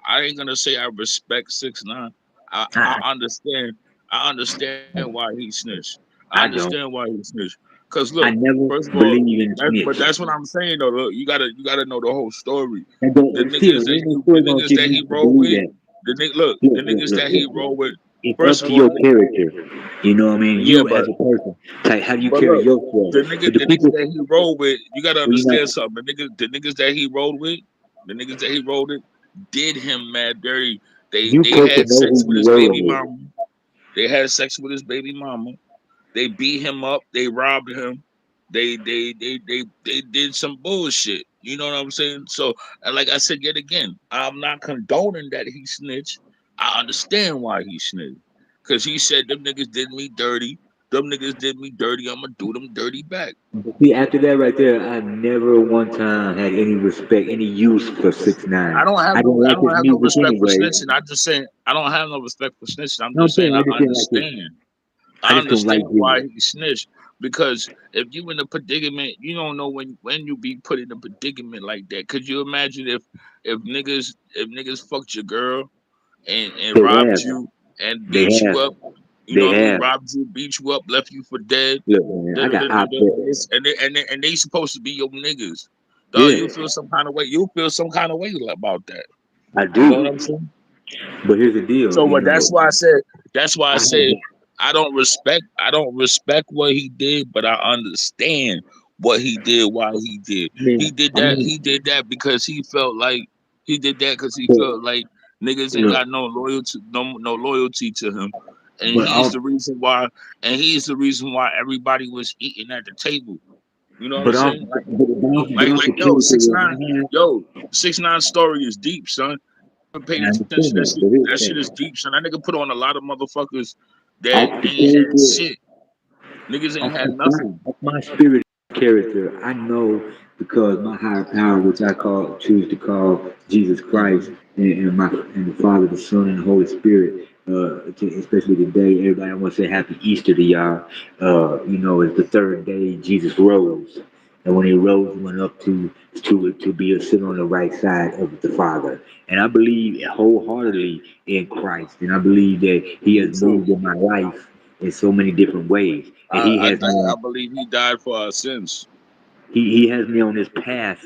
I ain't gonna say I respect 6ix9ine. I I, understand. I understand why he snitched. I I understand don't. why he snitched. Cause look, I never first of all, believe in a but snitch. that's what I'm saying though. Look, you gotta know the whole story. And don't, The and still, niggas that ain't no story the gonna niggas get that me he to rolled believe with, that. the Look, look, niggas look, that he look, look. rolled with. It's First up of to all, your character. You know what I mean? yeah, You as a person. Like, how do you but carry look, yourself? If the the niggas people, that he rolled with, you gotta well, you're not, understand something. The niggas that he rolled with, the niggas that he rolled with, did him mad dirty. you They supposed to had know sex who with you his baby rolling with. mama. They had sex with his baby mama. They beat him up. They robbed him. They did some bullshit. You know what I'm saying? So, and like I said yet again, I'm not condoning that he snitched. I understand why he snitched, cause he said them niggas did me dirty. Them niggas did me dirty. I'ma do them dirty back. See, after that right there, I never one time had any respect, any use for 6ix9ine. I didn't I like don't his have no music respect for anyway. snitching. I just saying I don't have no respect for snitching. I'm No, I'm just saying saying I I just didn't like his. understand. I I just don't like understand his. why he snitched because if you in a predicament, you don't know when you be put in a predicament like that. Could you imagine if niggas fucked your girl and They robbed have, you and they beat you have, up? You know they what I mean? have. Robbed you, beat you up, left you for dead. Look, man, I got op. And they supposed to be your niggas. Dog, Yeah, you feel some kind of way. You feel some kind of way about that. I You know what do. I'm saying? But here's the deal, So, but that's why I said. That's why I I said have, I don't respect. I don't respect what he did, but I understand what he did. Why he did. man, He did I that. mean, He did that because he felt like he did that because he but, felt like niggas ain't look, got no loyalty to him, and but he's all, the reason why. And he's the reason why everybody was eating at the table. You know what I'm but off, saying? but off Like the yo, character six that nine, I have, yo, 6ix9ine story is deep, son. Paid and I attention. understand that, but That shit here's is deep, son. That nigga put on a lot of motherfuckers the that thing, off the ain't had character. shit. Niggas ain't Of had my, nothing. of my spirit character, I know because my higher power, which I choose to call Jesus Christ, Mhm. and the Father, the Son, and the Holy Spirit. Especially today, everybody I want to say Happy Easter to y'all. It's the third day Jesus rose, and when he rose, he went up to be a sit on the right side of the Father. And I believe wholeheartedly in Christ, and I believe that He Me has too. moved in my life in so many different ways, and He has me I on believe he died for our sins. he has me on this path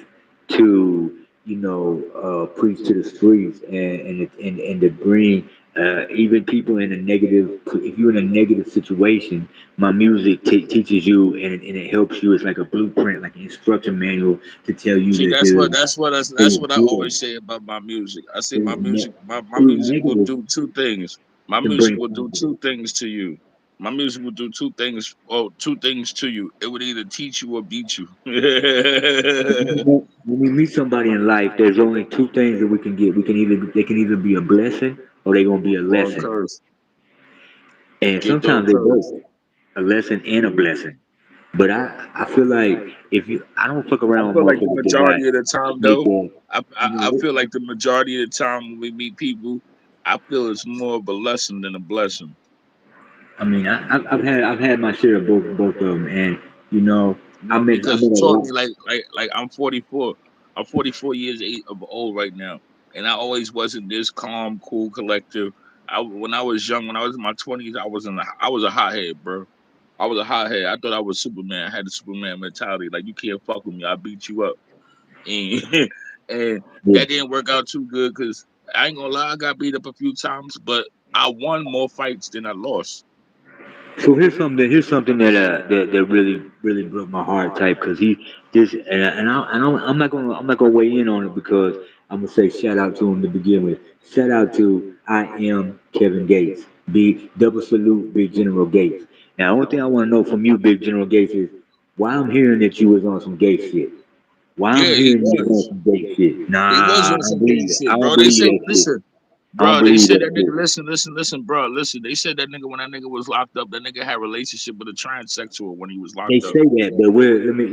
to preach to the streets and to bring even people in a negative, if you're in a negative situation, my music teaches you, and it helps you. It's like a blueprint, like an instruction manual to tell you See, that there that's is what I good. always say about my music. I say There is my ne- music through will negative do two things. My to music bring will do positive. two things to you. My music would do two things, or two things to you. It would either teach you or beat you. When we meet somebody in life, there's only two things that we can get. We can either they can either be a blessing or they're gonna be a Or a lesson. curse. And Get those sometimes they curse. both a lesson and a blessing. But I feel like if you I don't fuck I around with feel like the motherfuckers that got majority of the time, make though, the I, you I know feel like the majority of the time when we meet people, I feel it's more of a lesson than a blessing. I mean I've had my share of both of them, and you know I Because met you a taught lot. me like I'm 44. I'm 44 years of old right now, and I always wasn't this calm, cool, collective. When I was young, when I was in my 20s, I was a hothead, bro. I was a hothead. I thought I was Superman. I had the Superman mentality. Like you can't fuck with me. I beat you up, and and Yeah. that didn't work out too good because I ain't gonna lie, I got beat up a few times, but I won more fights than I lost. So here's something that really broke my heart type because he just I'm not gonna weigh in on it because I'm gonna say shout out to him to begin with. Shout out to I am Kevin Gates, big double salute, big General Gates. Now, the only thing I want to know from you, big General Gates, is why I'm hearing that you was on some gay shit. Why I'm Yeah, he hearing you was was. on some gay shit. He was Nah, I on don't some gay believe it. I shit, don't bro. They believe say, that shit. listen, I don't bro. They believe said that that nigga. shit. Listen, bro. Listen. They said that nigga when that nigga was locked up, that nigga had a relationship with a transsexual when he was They locked up, say that, but let me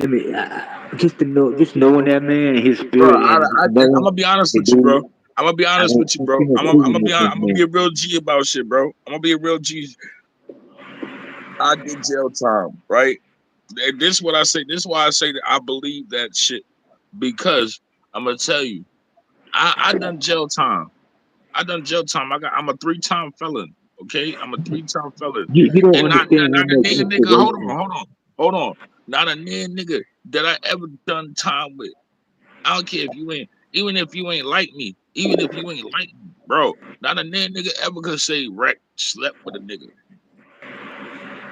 just knowing that man and his bro. spirit and just I'm knowing gonna be honest the with you, bro. dude, I'm gonna be I honest don't, with I you, don't bro. see no foolishness in I'm this gonna be man. a real G about shit, bro. I'm gonna be a real G. I did jail time, right? And this is what I say. This is why I say that I believe that shit because I'm gonna tell you, I done jail time. I done jail time. I'm a 3-time felon. Okay, I'm a 3-time felon, You don't and understand how not a much near nigga. inspiration. Hold on. Not a near nigga that I ever done time with. I don't care if you ain't, even if you ain't like me, even if you ain't like me, bro. Not a near nigga ever could say wreck slept with a nigga.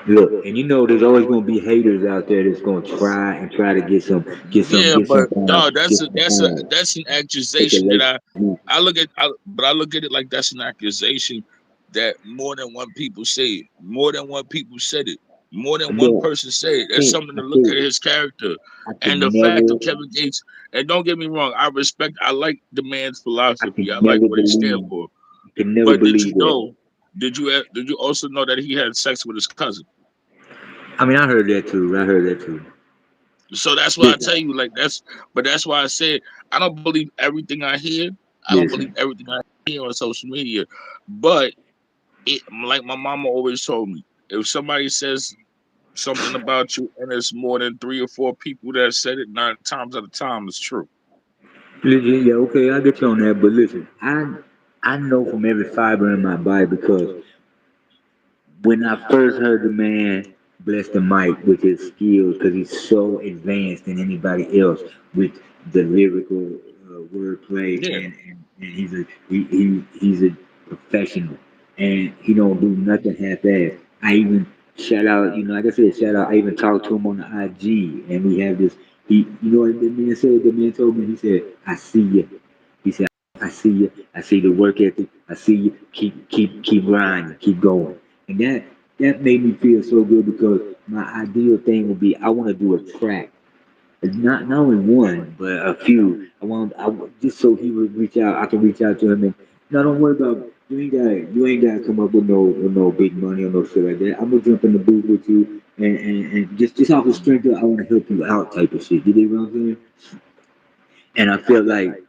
Look, and you know there's always gonna be haters out there that's gonna try to Yeah, get some but kind of dog, get some kind of that's an accusation that speculation. I look at it like that's an accusation that more than one people say it. More than one people said it. More than one But person said it. That's something I to look at could his character I could and the fact of never Kevin Gates. And don't get me wrong, I like the man's I philosophy. I could like never what he stands believe for. I could never But did you believe that. know? Did you also know that he had sex with his cousin? I mean, I heard that too. I heard that too. So that's why I Listen, tell you, like but that's why I said I don't believe everything I hear. I don't believe listen. everything I hear on social media. But it, like my mama always told me, if somebody says something about you and it's more than 3 or 4 people that said it, 9 times out of time it's true. Yeah, okay, I get you on that, but listen, I know from every fiber in my body because when I first heard the man bless the mic with his skills, because he's so advanced than anybody else with the lyrical wordplay, Yeah. and he's a professional, and he don't do nothing half-assed. I even shout out, like I said, shout out. I even talked to him on the IG, and we have this. You know what the man said? The man told me, he said, "I see you." He said, "I see you. I see the work ethic. I see you. Keep grinding. Keep going." And that made me feel so good because my ideal thing would be I want to do a track, not only one but a few. Just so he would reach out. I can reach out to him and no, don't worry about you ain't got to come up with no big money or no shit like that. I'm gonna jump in the booth with you and just off the strength of I want to help you out type of shit. You dig what I'm saying? And I feel like,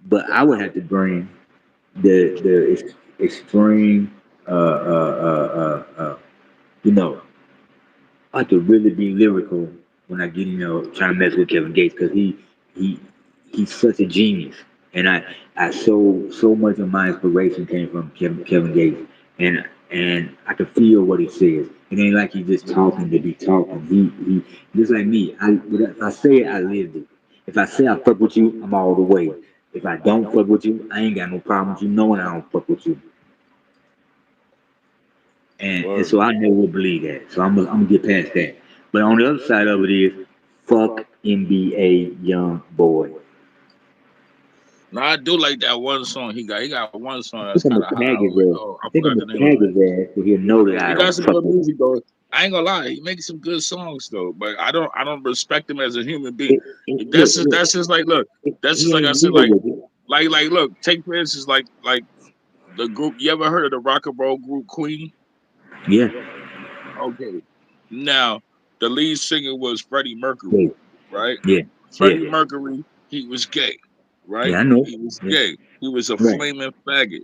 but I would have to bring the extreme you know I have to really be lyrical when I get trying to mess with Kevin Gates because he he's such a genius, and I so much of my inspiration came from Kevin Gates, and I can feel what he says. It ain't like he's just talking to be talking. He just like me. If I say it, I lived it. If I say I fuck with you, I'm all the way. If I don't fuck with you, I ain't got no problem with you knowing I don't fuck with you. And Word. so I never would believe that. So I'm gonna get past that. But on the other side of it is fuck NBA young boy. No, I do like that one song he got. He got one song I that's think I'm kind of gonna hot. tag his ass. Oh, I I think I'm forgot the gonna name of tag it. his ass so he'll know that He I got don't some fuck good with him. music though. I ain't gonna lie, he makes some good songs though. But I don't respect him as a human being. Look, That's just like look. That's just he like I ain't said. real with it. Like look. Take for instance, like the group. You ever heard of the rock and roll group Queen? Yeah, Okay. Now the lead singer was Freddie Mercury, yeah, right? yeah, yeah, Freddie Mercury, he was gay, right? yeah. I know. He was Yeah, gay. He was a right. flaming faggot.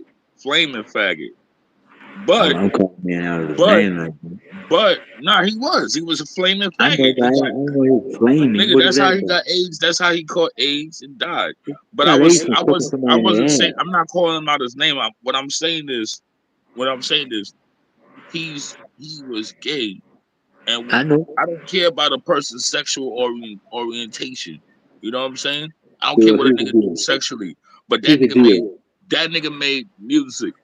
But I'm calling man out of his but name like that. nah, he was a flaming I know, faggot. but He got I don't know his flaming. nigga. What is That's how that he about? got AIDS. That's how he caught AIDS and died. But Got AIDS from fucking I somebody in wasn't saying. the ass. I'm not calling him out his name. What I'm saying is, he was gay, and I know. I don't care about a person's sexual orientation. You know what I'm saying? I don't care Well, what a here's the nigga do deal. sexually, but Here's the deal. that nigga made music.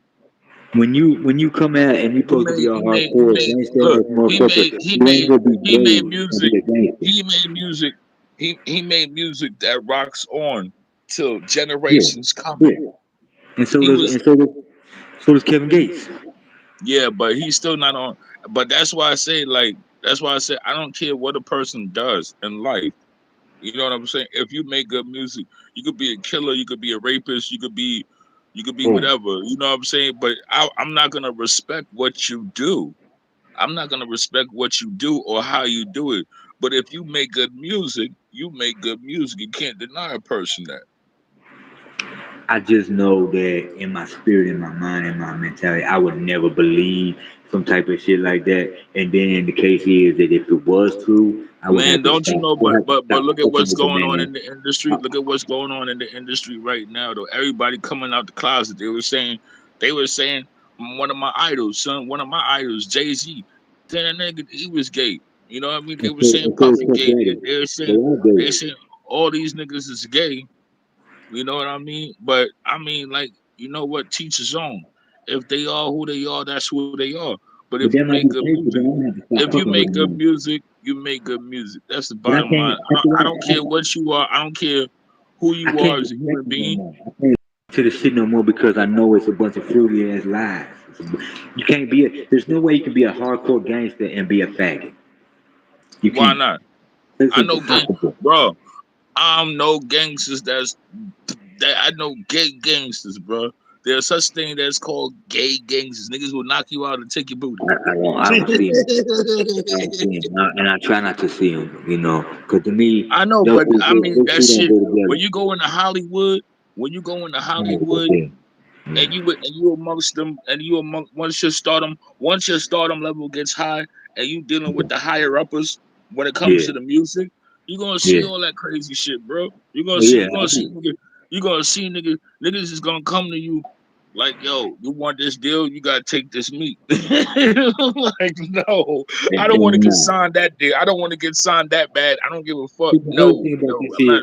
When you come out and you supposed to be a He hardcore made gangster look, ass motherfucker, he you ain't made gonna be he made gay and music. be a gangster. He made music. He made music that rocks on till Yeah, generations coming. yeah. And so He does was Kevin Gates. yeah, but he's still not on. But that's why I say I don't care what a person does in life. You know what I'm saying? If you make good music, you could be a killer, you could be a rapist, you could be Oh, whatever. You know what I'm saying? But I'm not gonna respect what you do. I'm not gonna respect what you do or how you do it. But if you make good music, you make good music. You can't deny a person that. I just know that in my spirit, in my mind, in my mentality, I would never believe some type of shit like that. And then the case is that if it was true, I would Man, have to don't you stop. know? I would have to But stop look at fucking what's with the going on man. in the industry. Look at what's going on in the industry right now. Though everybody coming out the closet, they were saying one of my idols, son, one of my idols, Jay-Z, saying that nigga he was gay. You know what I mean? They were saying And so is Puffy Puff gay. Daddy. They were They saying are they gay. saying all these niggas is gay. You know what I mean? But I mean, like, you know what? Teach his own. If they are who they are, that's who they are. But if But you that might make be good the case, but music, then I'm gonna have to stop if you fucking with make him good now. music, you make good music. That's the But I bottom can't. line. I don't care what you are. I don't care who I you are can't as a respect human it no being. more. I can't to the shit no more because I know it's a bunch of fruity ass lies. You can't be a. There's no way you can be a hardcore gangster and be a faggot. You Why can't. not? It's I know gang, impossible. bro. I'm no gangsters. That I know gay gangsters, bro. There's such thing that's called gay gangsters. Niggas will knock you out and take your booty. I don't see him. I don't see him, and I try not to see him. Because to me, I know, those but two, I mean those that two don't shit. go When together. you go into Hollywood, when you go into Hollywood, Yeah, yeah, and you amongst them, and you among once your stardom level gets high, and you dealing with the higher uppers when it comes yeah, to the music, you're gonna see yeah. all that crazy shit, bro. Oh yeah, You're I gonna see do. nigga, niggas is gonna come to you like, yo, you want this deal? You gotta take this meat. Like, no, I don't want to And get signed that deal. I don't want to get signed that bad. I don't give a fuck. see, the other No, thing about no, this I'm not.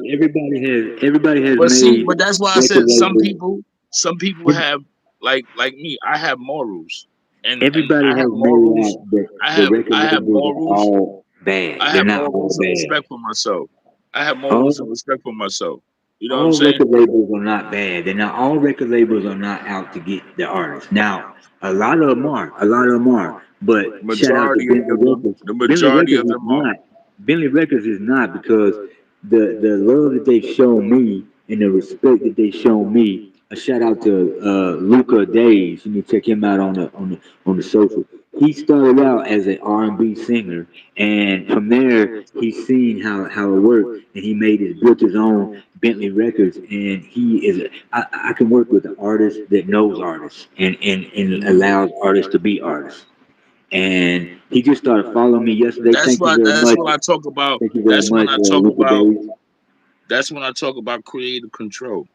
is everybody has But see, made but that's why I record said labels. some people have like me. I have morals, and Everybody I have has made morals. out that the record I have labels are morals. all bad. I They're have not all morals and bad. respect for myself. I have morals and All respect for myself. You know what I'm all saying? record labels are not bad. They're not all record labels are not out to get the artists. Now, a lot of them are. A lot of them are. But shout out to Majority of Bentley them, Records. the Bentley majority Records of is them are. not. Bentley Records is not because the love that they've shown me and the respect that they shown me. A shout out to Luca Days. You need to check him out on the social. He started out as an R&B singer, and from there he's seen how it worked, and he built his own Bentley Records, and he is. I can work with an artist that knows artists and Mhm. allows artists to be artists. And he just started following me yesterday. Thank you very That's much. what I talk about. Thank you very That's when much, I talk Luca about. Days. That's when I talk about creative control.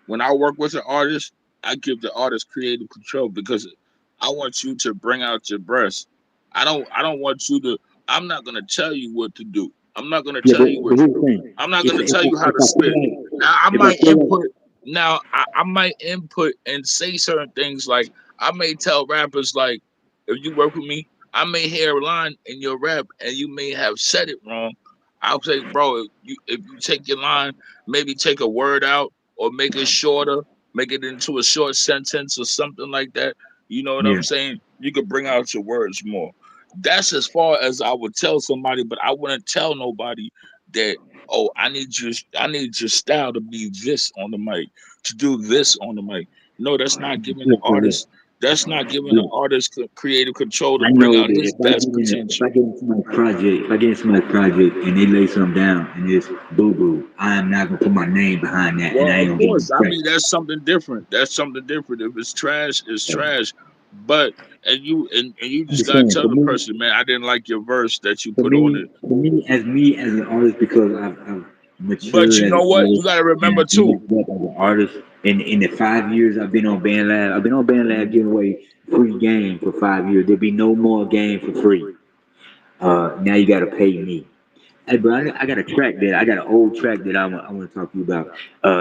When I work with an artist, I give the artist creative control because I want you to bring out your best. I don't want you to I'm not gonna tell you what to do. I'm not gonna Yeah, tell you but what to here's the do. thing. I'm not If gonna if tell I, you how if to I feel spit. like Now if I feel like I might input and say certain things like I may tell rappers like if you work with me, I may hear a line in your rap and you may have said it wrong. I'll say, bro, if you take your line, maybe take a word out or make it shorter, make it into a short sentence or something like that. You know what I'm Yeah. saying? You could bring out your words more. That's as far as I would tell somebody, but I wouldn't tell nobody that, oh, I need your style to be this on the mic, to do this on the mic. No, that's not giving the Yeah, correct. artist that's not giving the Yeah. artist creative control to I bring know out that his best if potential. I get into my project, if I get into my project and they lay something down and it's boo boo, I am not gonna put my name behind that, and Well, I ain't of gonna get course, no I credit. mean that's something different. That's something different. If it's trash, it's So, trash. But and you I'm just gotta saying tell the person, man, I didn't like your verse that you put on it. for me as an artist, because I've But matured you as know an what? You artist gotta and remember I've too. moved up as an artist. In the 5 years I've been on Band Lab, I've been on Band Lab Mhm. giving away free game for 5 years. There'll be no more game for free. Now you gotta pay me. Hey, bro, I got a track that I got an old track that I want to talk to you about.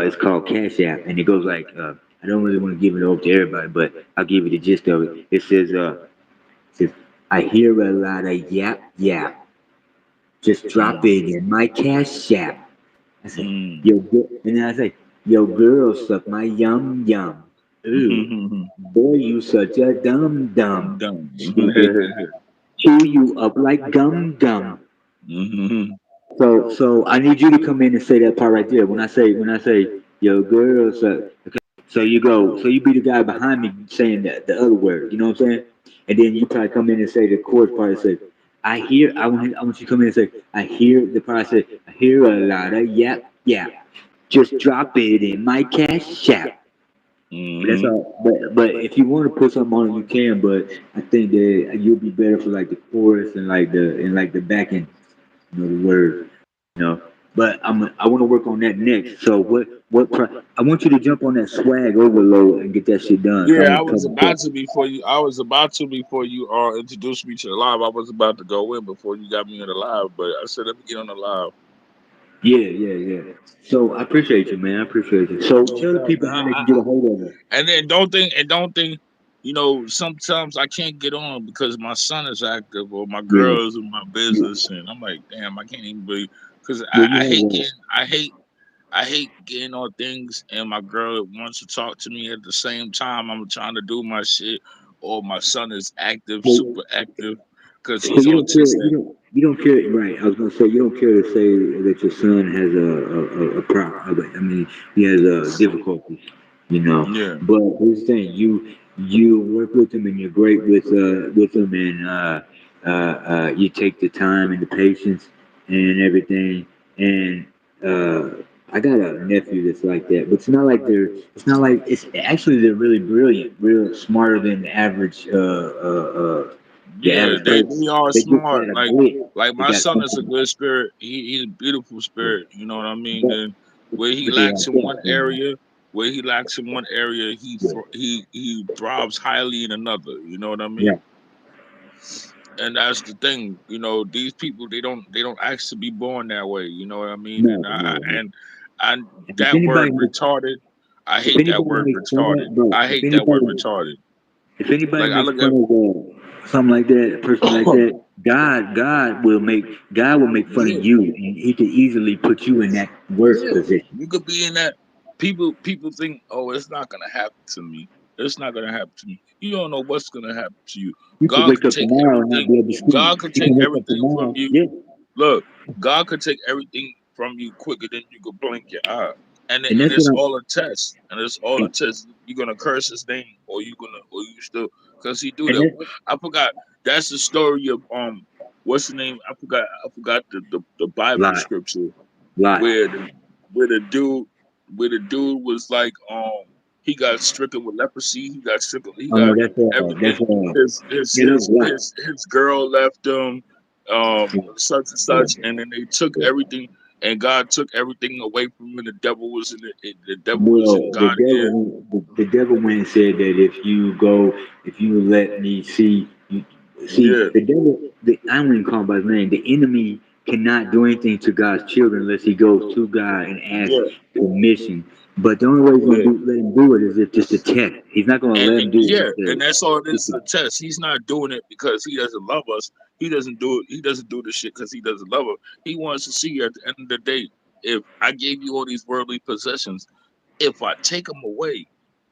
It's called Cash App, and it goes like, I don't really want to give it over to everybody, but I'll give you the gist of it. It says, I hear a lot of yap yap, just drop Mm, it in my Cash App. I say, mm, and then I say, yo, girl, suck my yum yum. Ooh, mhm. boy, you such a dum I'm dum. done. Stupid, chew you up like gum gum. Mhm. So I need you to come in and say that part right there. When I say yo girl, so you be the guy behind me saying the other word. You know what I'm saying? And then you probably come in and say the chorus part and say, I want you to come in and say, I hear the part I say, I hear a lot of yap yap. Just drop it in my cash app. But that's Mhm. all. But if you want to put something on it, you can. But I think that you'll be better for like the chorus and like the backing, the words. You know. But I want to work on that next. So I want you to jump on that swag overload and get that shit done. So I Yeah, I want to was cover about that. to before you. I was about to before you introduced me to the live. I was about to go in before you got me in the live, but I said let me get on the live. Yeah. So I appreciate you, man. I appreciate you. So No tell the doubt, people man. how they can get a hold of it. And then don't think, sometimes I can't get on because my son is active or my Yeah, girls in my business, and I'm like, damn, I can't even be because yeah, I you have hate one. getting, I hate getting on things, and my girl wants to talk to me at the same time I'm trying to do my shit, or my son is active, So, super active, because so he's you don't care. autistic. You don't care. Right. I was gonna say you don't care to say that your son has a problem. I mean, he has difficulties. You know. Yeah, But here's the thing: you work with him and you're great with him, and you take the time and the patience and everything. And I got a nephew that's like that, but it's not like they're. It's not like it's actually they're really brilliant, real smarter than the yeah, average they person. are They just smart. got a Like blitz. They my got son is a something. good spirit. He's a beautiful Yeah. spirit. You know what I mean? But, And where he but they lacks like in that. one area, Yeah. he thrives highly in another. You know what I Yeah. mean? And that's the thing. These people they don't ask to be born that way. You know what I mean? No, And no, no. I And that word retarded. I if hate that anybody word makes fun retarded. of, bro, I hate that word retarded. if anybody Like I makes look fun at. of something like that, a person like that, God will make fun of Yeah. you, and He could easily put you in that worst Yeah, position. you could be in that. People think, oh, it's not gonna happen to me. It's not gonna happen to me. You don't know what's gonna happen to you. You could God wake could up take tomorrow and not everything. be able to God see. could You take can wake up everything from tomorrow. you. Yeah. Look, God could take everything from you quicker than you could blink your eye. And And that's it's what all a test. And it's all a I'm. test. You're gonna curse His name, or you still, because He do And that. that's I forgot. That's the story of what's the name? I forgot the Bible lie, scripture lie. where the dude was like he got stricken with leprosy. He Oh no, got everything. yeah, that's lie. His girl left him, such and Yeah. such, and then they took Yeah. everything, and God took everything away from him, and the devil was the devil was in Well, God ear. the devil went and said that if you let me see, Yeah, I don't even call him by his name. The enemy cannot do anything to God's children unless he goes to God and asks yeah, permission. But the only way he's yeah. gonna let him do it is if just a test. He's not gonna let him do it Yeah, if and that's all it is, it's is a test. He's not doing it because he doesn't love us. He doesn't do it. He doesn't do this shit because he doesn't love us. He wants to see you at the end of the day. If I gave you all these worldly possessions, If I take them away,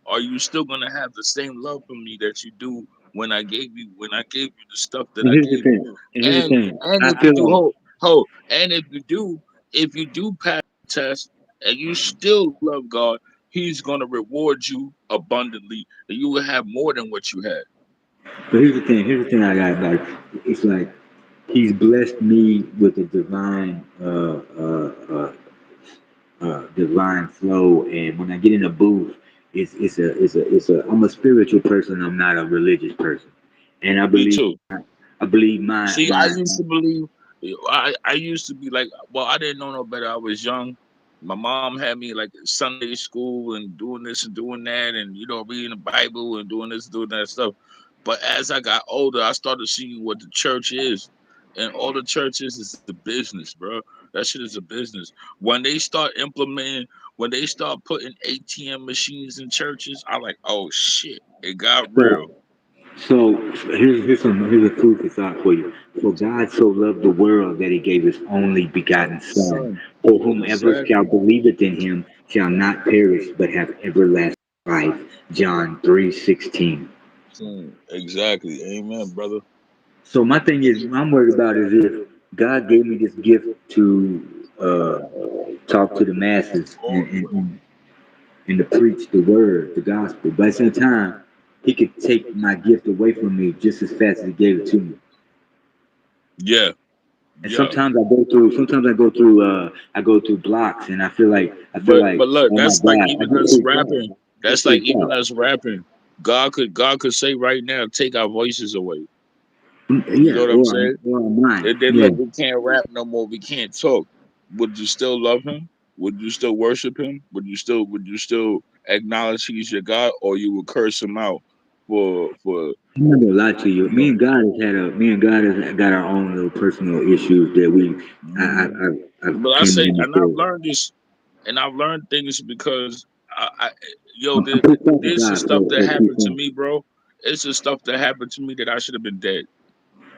are you still gonna have the same love for me that you do when I gave you the stuff that And I here's the gave you? thing. And here's the thing. And I if you feel do like and if you do pass the test and you still love God, He's gonna reward you abundantly, and you will have more than what you had. but here's the thing. Here's the thing I got like it's like he's blessed me with a divine flow, and when I get in a booth, it's a I'm a spiritual person. I'm not a religious person, and Me too. I believe my See, I my used to believe, I used to be like, well, I didn't know no better. I was young. My mom had me like at Sunday school and doing this and doing that, and reading the Bible and doing this, doing that stuff. But as I got older, I started seeing what the church is, and all the churches is a business, bro. That shit is a business. When they start implementing, when they start putting ATM machines in churches, I'm like, oh shit, it got real. so So here's a food for thought for you. For God so loved the world that he gave his only begotten Son, Son, for whomever shall exactly. believeth in him shall not perish but have everlasting life. John 3:16. Exactly. Amen, brother. So my thing is, what I'm worried about is if God gave me this gift to talk to the masses and to preach the word, the gospel, but at the same time, he could take my gift away from me just as fast as he gave it to me. Yeah, And yeah. I go through blocks, and I feel But like, look, oh my that's like God, I even get us freaked out. rapping. I get That's like freaked even out. us rapping. God could say right now, take our voices away. You know Yeah, what I'm saying? or mine. And then Yeah. look, we can't rap no more. We can't talk. Would you still love him? Would you still worship him? Would you still acknowledge he's your God, or you would curse him out for I'm not gonna lie to you. you know? Me and God has got our own little personal issues that Mhm. But I've I came to say, and I've understand. learned this, and I've learned things because I'm pissed off with this is God stuff that for a few happened to things. me, bro. It's the stuff that happened to me that I should have been dead.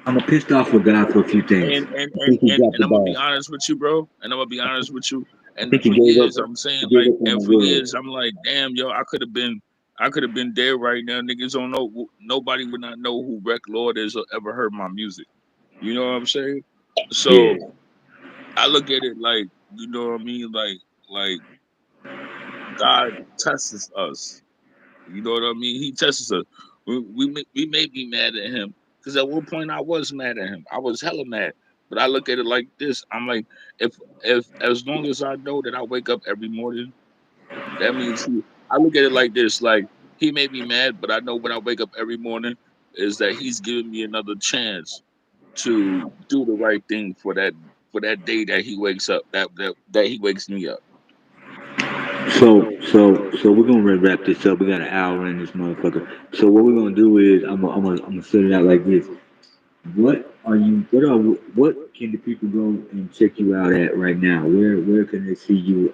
I'm pissed off with God for a few things. And and I and think he and, dropped and the I'm gonna be ball. honest with you, bro. And I'm gonna be honest with you. I And think he for gave up. years, I'm He saying gave like, up on and the for world. years, I'm like, damn, yo, I could have been dead right now. Niggas don't know. Nobody would not know who Rec Lord is or ever heard my music. You know what I'm saying? Yeah. So I look at it like, you know what I mean, like God tests us. You know what I mean? He tests us. We may be mad at him because at one point I was mad at him. I was hella mad. But I look at it like this. I'm like, if as long as I know that I wake up every morning, that means he. I look at it like this. Like he may be mad, but I know when I wake up every morning is that he's giving me another chance to do the right thing for that day that he wakes up. That he wakes me up. So we're gonna wrap this up. We got an hour in this motherfucker. So what we're gonna do is I'm gonna set it out like this. What can the people go and check you out at right now? Where can they see you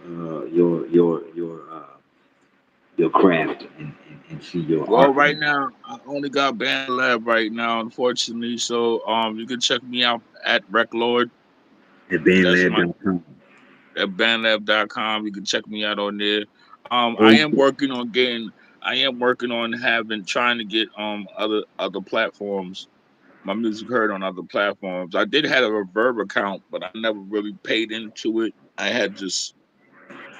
your craft and see your Well, art? right now I only got Band Lab right now, unfortunately. So you can check me out at Rec Lord. At That's my bandlab.com. at bandlab.com. You can check me out on there. I Oh, am working on getting. I am working on having trying to get other platforms. My music heard on other platforms. I did have a Reverb account, but I never really paid into it. I had just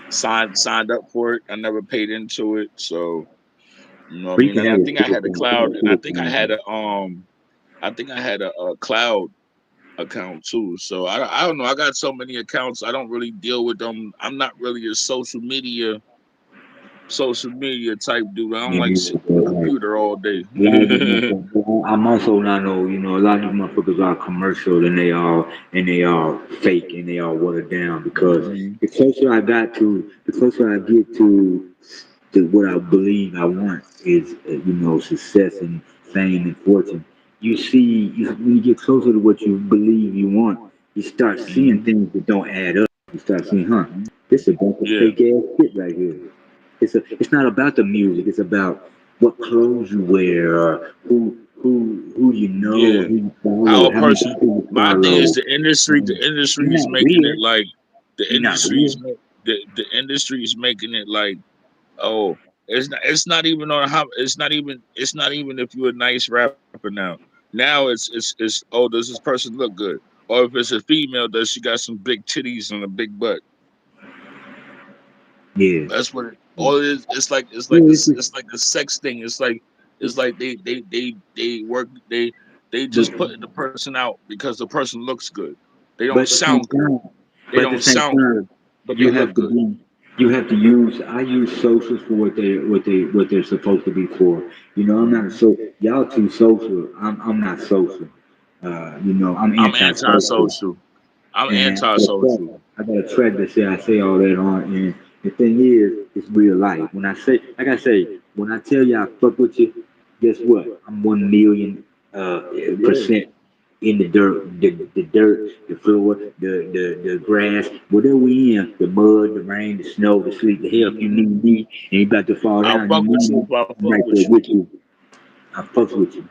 signed up for it. I never paid into it. So you know what I but you mean. can And have I a think I had a cloud, and I think I had a cloud account too. So I don't know. I got so many accounts. I don't really deal with them. I'm not really a social media type dude. I don't like maybe sitting on the computer all day. a lot of these motherfuckers. I'm also not know, a lot of these motherfuckers are commercial and they are fake and they are watered down because Mhm. the closer I get to what I believe I want is success and fame and fortune. When you get closer to what you believe you want, you start seeing Mhm. things that don't add up. You start seeing, huh? This is a bunch of Yeah. fake ass shit right here. It's not about the music. It's about what clothes you wear, or who you know, or Yeah. who you How follow, a how many person. people you My thing is follow. the industry You're is not making it real. like the You're not industry is real. the industry is making it like Oh, it's not even on how it's not even if you're a nice rapper now. Now it's oh, does this person look good? Or if it's a female, does she got some big titties and a big butt? Yeah. That's what it all it is. Yeah, it's just, It's like a sex thing. It's like they work they but just putting the person out because the person looks good. They but don't at the same sound good. time, They but at the don't same sound time, good, but they you look have to good. be, you have to use. I use socials for what they're supposed to be for. You know, I'm not a Mhm. so y'all too social. I'm not social. I'm I'm anti-social. antisocial. I'm And antisocial. I got a track that say I say all that on. And the thing is, it's real life. When I say, like I say, when I tell you I fuck with you, guess what? I'm 1 million Yeah. percent in the dirt, the dirt, the floor, the grass, whatever we in, the mud, the rain, the snow, the sleet, the hell. If you Hmm. need me and you about to fall I'll down, you fuck with need you me, if I I'm fuck right with there you. with you. I fucks with you.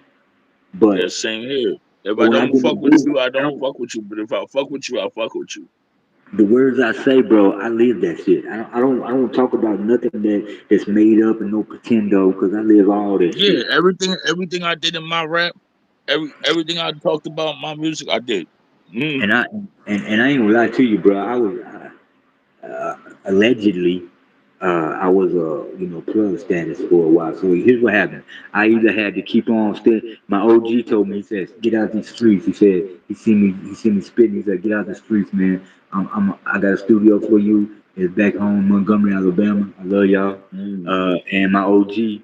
But Yeah, same here. If but I when I don't get in the fuck with booth, you, I I don't don't. fuck with you. But if I fuck with you, I fuck with you. The words I say, bro, I live that shit. I don't talk about nothing that's made up and no pretendo because I live all that Yeah, shit. everything I did in my rap, everything I talked about in my music, I did. Mm. And I ain't gonna lie to you, bro. Allegedly, I was plug status for a while. So here's what happened. I either had to keep on My OG told me, he says, get out these streets. He said he seen me spitting. He said, get out the streets, man. I got a studio for you. It's back home in Montgomery, Alabama. I love y'all. Mm. And my OG, he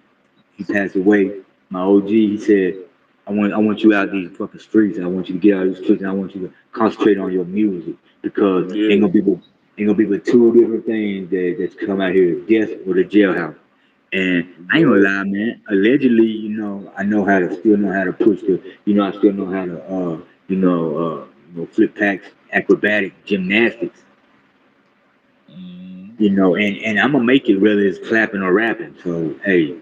passed away. My OG, he said, I want you out these fucking streets. I want you to get out of these streets, and I want you to concentrate on your music because Yeah, ain't gonna be but two different things that's come out here: death or the jailhouse. And I ain't gonna yeah. lie, man. Allegedly, I know how to still know how to push the, I still know how to, flip packs, acrobatic, gymnastics, Mm. and I'm gonna make it whether it's clapping or rapping. So hey,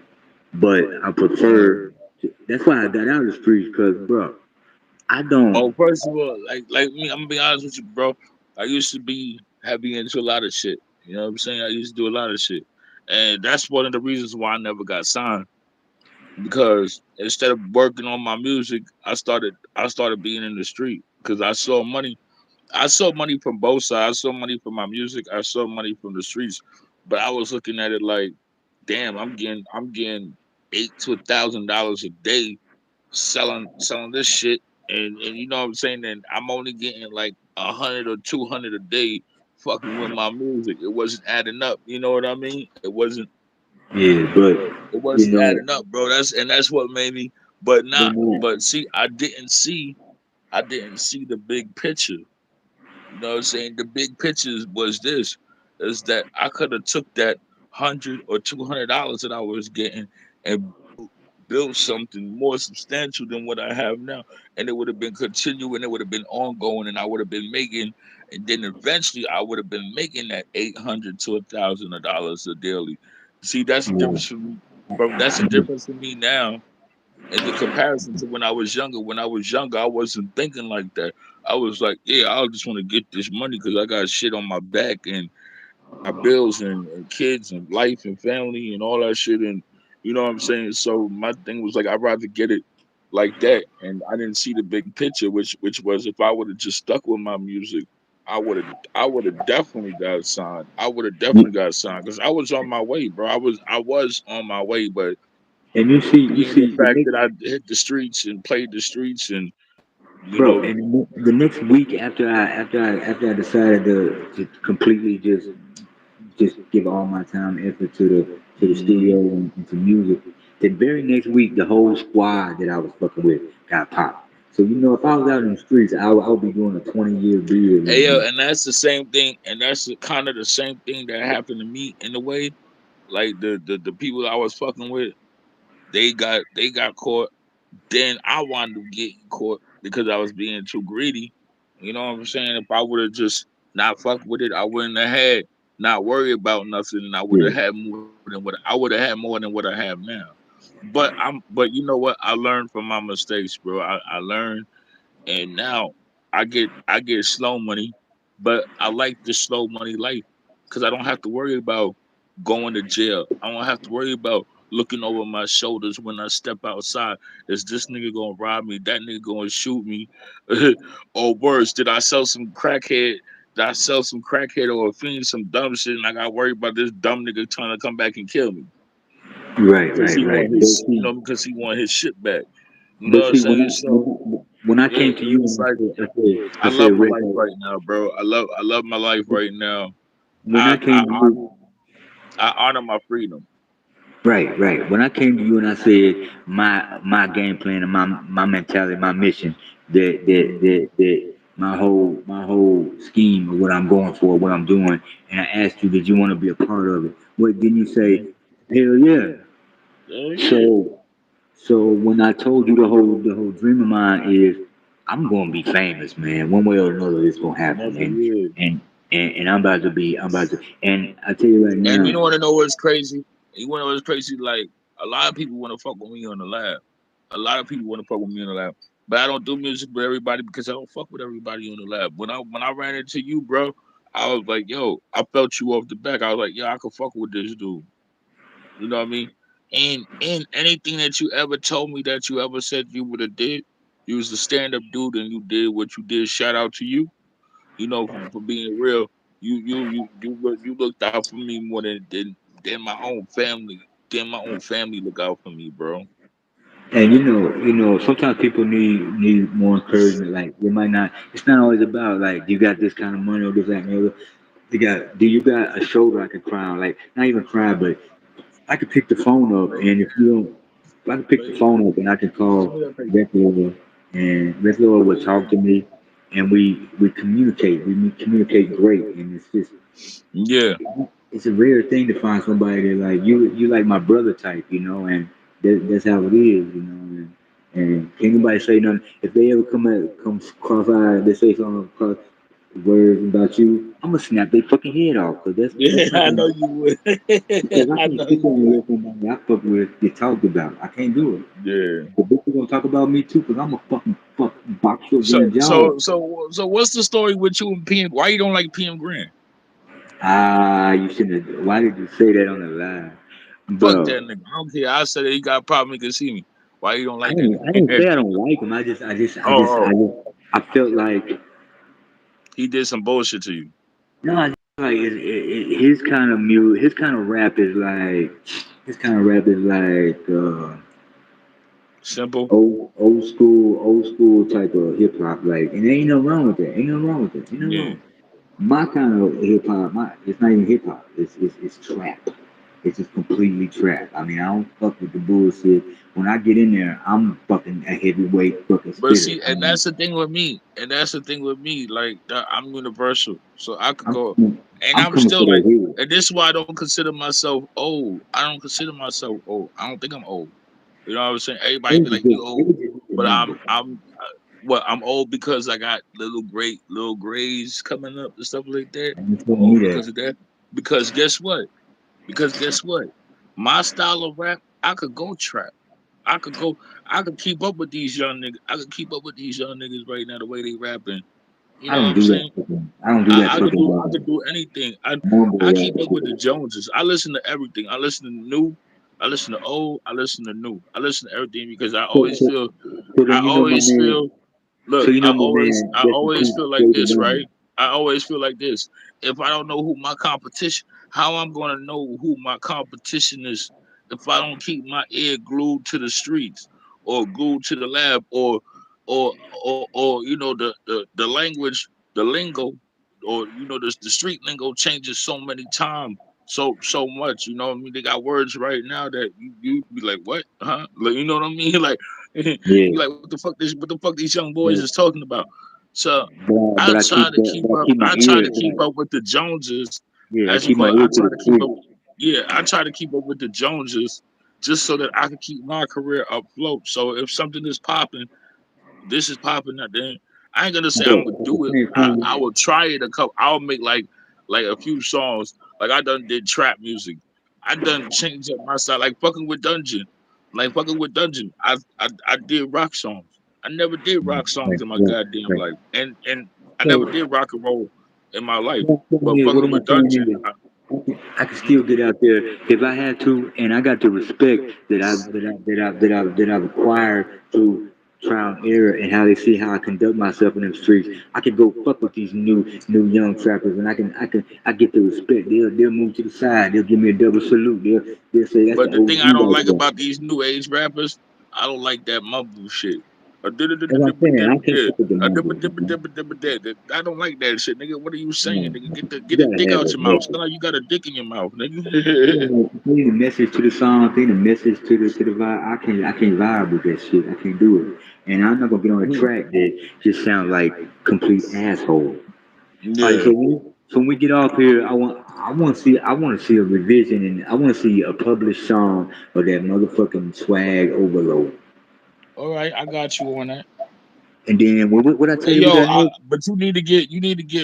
but I prefer. That's why I got out of the streets, cause bro, I don't. Oh, first of all, like me, I'm gonna be honest with you, bro. I used to be heavy into a lot of shit. You know what I'm saying? I used to do a lot of shit, and that's one of the reasons why I never got signed. Because instead of working on my music, I started being in the street because I saw money. I saw money from both sides. I saw money from my music. I saw money from the streets. But I was looking at it like, damn, I'm getting $8 to $1,000 a day selling this shit, and you know what I'm saying. And I'm only getting like 100 or 200 a day fucking with my music. It wasn't adding up. You know what I mean? Yeah, but It you wasn't know, adding up, bro. That's what made me. But but not. man, But see, I didn't see the big picture. You know what I'm saying? The big picture was this: is that I could have took that $100 or $200 that I was getting and build something more substantial than what I have now, and it would have been continuing, it would have been ongoing, and I would have been making, and then eventually I would have been making that 800 to $1,000 a daily. See, that's the uh, difference for me. From that's I the just, difference for me now in the comparison to when I was younger. When I was younger, I wasn't thinking like that. I was like, yeah, I just want to get this money because I got shit on my back, and I got bills and kids and life and family and all that shit. And you know what I'm saying? So my thing was like, I'd rather get it like that. And I didn't see the big picture, which was if I would have just stuck with my music, I would have I would have definitely got signed. I would have definitely got signed because I was on my way, bro. I was on my way, but and you being the see the fact next, that I hit the streets and played the streets and you bro, know, and the next week after I decided to completely just give all my time and effort to the studio mhm. and to music. The very next week, the whole squad that I was fucking with got popped. So if I was out in the streets, I would be doing a 20-year bid Hey, yo, with and that's the same thing, and that's kind of the same thing that happened to me in a way. Like the people I was fucking with, they got caught. Then I wound up getting caught because I was being too greedy. You know what I'm saying? If I would have just not fucked with it, I wouldn't have had not worry about nothing, and I would have yeah. had more than what I would have had more than what I have now. But you know what? I learned from my mistakes, bro. I learned, and now I get slow money, but I like the slow money life because I don't have to worry about. going to jail. I don't have to worry about looking over my shoulders when I step outside. Is this nigga gonna rob me? That nigga gonna shoot me? Or worse, did I sell some crackhead? Did I sell some crackhead or a fiend some dumb shit and I got worried about this dumb nigga trying to come back and kill me Right, because right, he right. want his, you know, because he want his shit back. You know But what I'm see, saying? So when I yeah, came to you it's and like I I said, love my Rick, life right now, bro. I love my life right now. when I I came to honor you, I honor my freedom. right, right. When I came to you and I said my game plan and my mentality, my mission, that my whole scheme of what I'm going for, what I'm doing, and I asked you, did you want to be a part of it? What didn't you say? Mhm. Hell yeah. Yeah, yeah. So so when I told you the whole dream of mine is I'm gonna be famous, man. One way or another, it's gonna happen, Never will. and and I'm about to, and I tell you right And you now, don't want to know what's crazy? You want to know what's crazy? Like a lot of people want to fuck with me on the lab. A lot of people want to fuck with me on the lab. But I don't do music with everybody because I don't fuck with everybody on the lab. When I ran into you, bro, I was like, yo, I felt you off the back. I was like, yo, I could fuck with this dude. You know what I mean? And anything that you ever told me that you ever said you would have did, you was a stand up dude and you did what you did. Shout out to you. You know, for being real. You looked out for me more than my own family. Than my own family look out for me, bro. and sometimes people need more encouragement. Like they might not. It's not always about like you got this kind of money or this that and the other. You got a shoulder I can cry on? Like not even cry, but I could pick the phone up, and if you don't, if I could pick the Wait, phone up and I could show call me that paper. Red and Red would talk to me, and we communicate. We communicate great, and it's just Yeah, it's a rare thing to find somebody that like you like my brother type, and that's how it is, and can't nobody say nothing. If they ever come cross eyed, they say something cross words about you, I'm gonna snap their fucking head off because yeah, that's not I gonna know you would. because I I can't know sit you there and would. let somebody I fuck with get talked about. I can't do it. Yeah. The bitch gonna talk about me too because I'm a fucking box your So damn jaw. so so so what's the story with you and PM? Why you don't like PM Grant? You shouldn't have. Why did you say that on the line, Fuck bro? that nigga. I don't care. I said he got a problem. He can see me. Why you don't I like that didn't. I didn't nigga? say I don't like him. oh, oh, I felt like he did some bullshit to you. no. I just feel like his kind of music, his kind of rap is like Simple. old school type of hip hop. Like, and there ain't nothing wrong with that. Ain't nothing wrong with that. Ain't nothing Yeah. wrong. My kind of hip hop, it's not even hip hop. It's trap. It's just completely trap. I mean, I don't fuck with the bullshit. When I get in there, I'm fucking a heavyweight fucking But spitter. see, and that's the thing with me. And that's the thing with me. Like I'm universal, so I could I'm go. And I'm I'm coming for still like, their head. and this is why I don't consider myself old. I don't consider myself old. I don't think I'm old. You know what I'm saying? Everybody be like, you It old, was just a but number. I'm old because I got little grays coming up and stuff like that. And you I'm told me old because that. of that. Because guess what? Because guess what? My style of rap, I could go trap. I could go. I could keep up with these young niggas. I could keep up with these young niggas right now the way they rapping. You I know what don't I'm do that saying? fucking. I don't do that I could fucking do. I could do anything. I mumble keep rap up with the shit. Joneses. I listen to everything. I listen to new. I listen to old. I listen to new. I listen to everything because I So, always so, feel. so I then always feel. so Look, you know my man, I that's the always cool feel like crazy this, man. right? I always feel like this. If I don't know who my competition, how I'm gonna know who my competition is if I don't keep my ear glued to the streets or glued to the lab or or you know the language, the lingo, or you know the street lingo changes so many times. So much, you know what I mean? They got words right now that you be like, what? Huh? Like, you know what I mean? Like you be Yeah, like, what the fuck these young boys but is talking about? So but I keep keep but I up. keep my I try ear to to keep like up with the Joneses, yeah, I as you keep call my it. ear I to try the to keep up. street. Yeah, I try to keep up with the Joneses just so that I can keep my career afloat. So if something is popping, this is popping out there. I ain't gonna say I'm But gonna at the do it. same I time, will try it a couple. I'll make like a few songs. Like I done did trap music. I done changed up my style. Like fucking with Dungeon. Like fucking with Dungeon. I did rock songs. I never did rock songs right, in my right, goddamn right. life. And I never So did rock and roll in my life. what I'm But saying is, what fucking am I with saying Dungeon, is, I can still get out there if I had to, and I got the respect that I've acquired through trial and error and how they see how I conduct myself in the streets. I can go fuck with these new young trappers, and I get the respect. They'll move to the side. They'll give me a double salute. They'll say that's But the the thing I OG don't right like there. about these new age rappers, I don't like that mumble shit. That's what I'm saying. I can't fuck with the mumble. Man. I don't like that shit, nigga. What are you saying, No, nigga? you Get the gotta dick have out a your mouth. message. Sound like you got a dick in your mouth, Yeah, nigga. like, if they need a message to the song, they need a message to the vibe. I can't vibe with that shit. I can't do it. And I'm not gonna get on a Mhm. track that just sounds like complete asshole. All right, Yeah. so when we get off here, I want to see a revision, and I want to see a published song of that motherfucking swag overload. All right, I got you on that. And then what I tell Hey you we yo, got next? but you need to get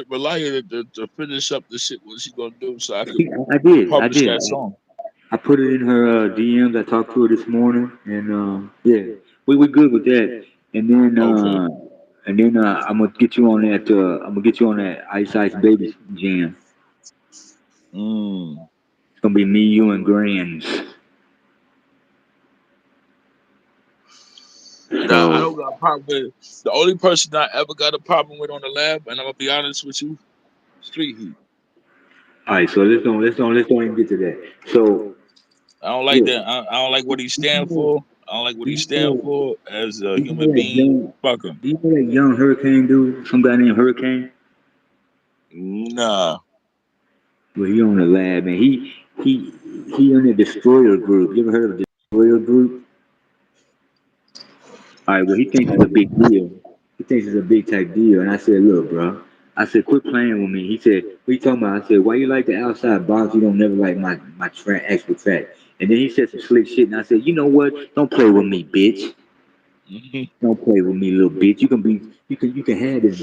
Relia to finish up the shit. What she gonna do so I could I publish did. that song? I put it in her DMs. I talked to her this morning, and yeah, we good with that. And then Okay. I'm gonna get you on that. I'm gonna get you on that Ice Ice Baby jam. Mm. It's gonna be me, you, and Grands. I So don't got a problem with the only person I ever got a problem with on the lab, and I'm gonna be honest with you, Street Heat. all right, so let's don't even get to that. So I don't like look, that. I don't like what he do you stand know for. I don't like what do he you stand know for as a do you human know that being. young Fuck him. do you know that young Hurricane dude? Some guy named Hurricane. Nah. Well, he on the lab, and he he in the Destroyer group. You ever heard of the Destroyer group? All right, well, he thinks it's a big deal. He thinks it's a big type deal. And I said, look, bro. I said, quit playing with me. He said, what you talking about? I said, why you like the outside box? You don't never like my actual track. And then he said some slick shit. And I said, you know what? Don't play with me, bitch. Don't play with me, little bitch. You can have this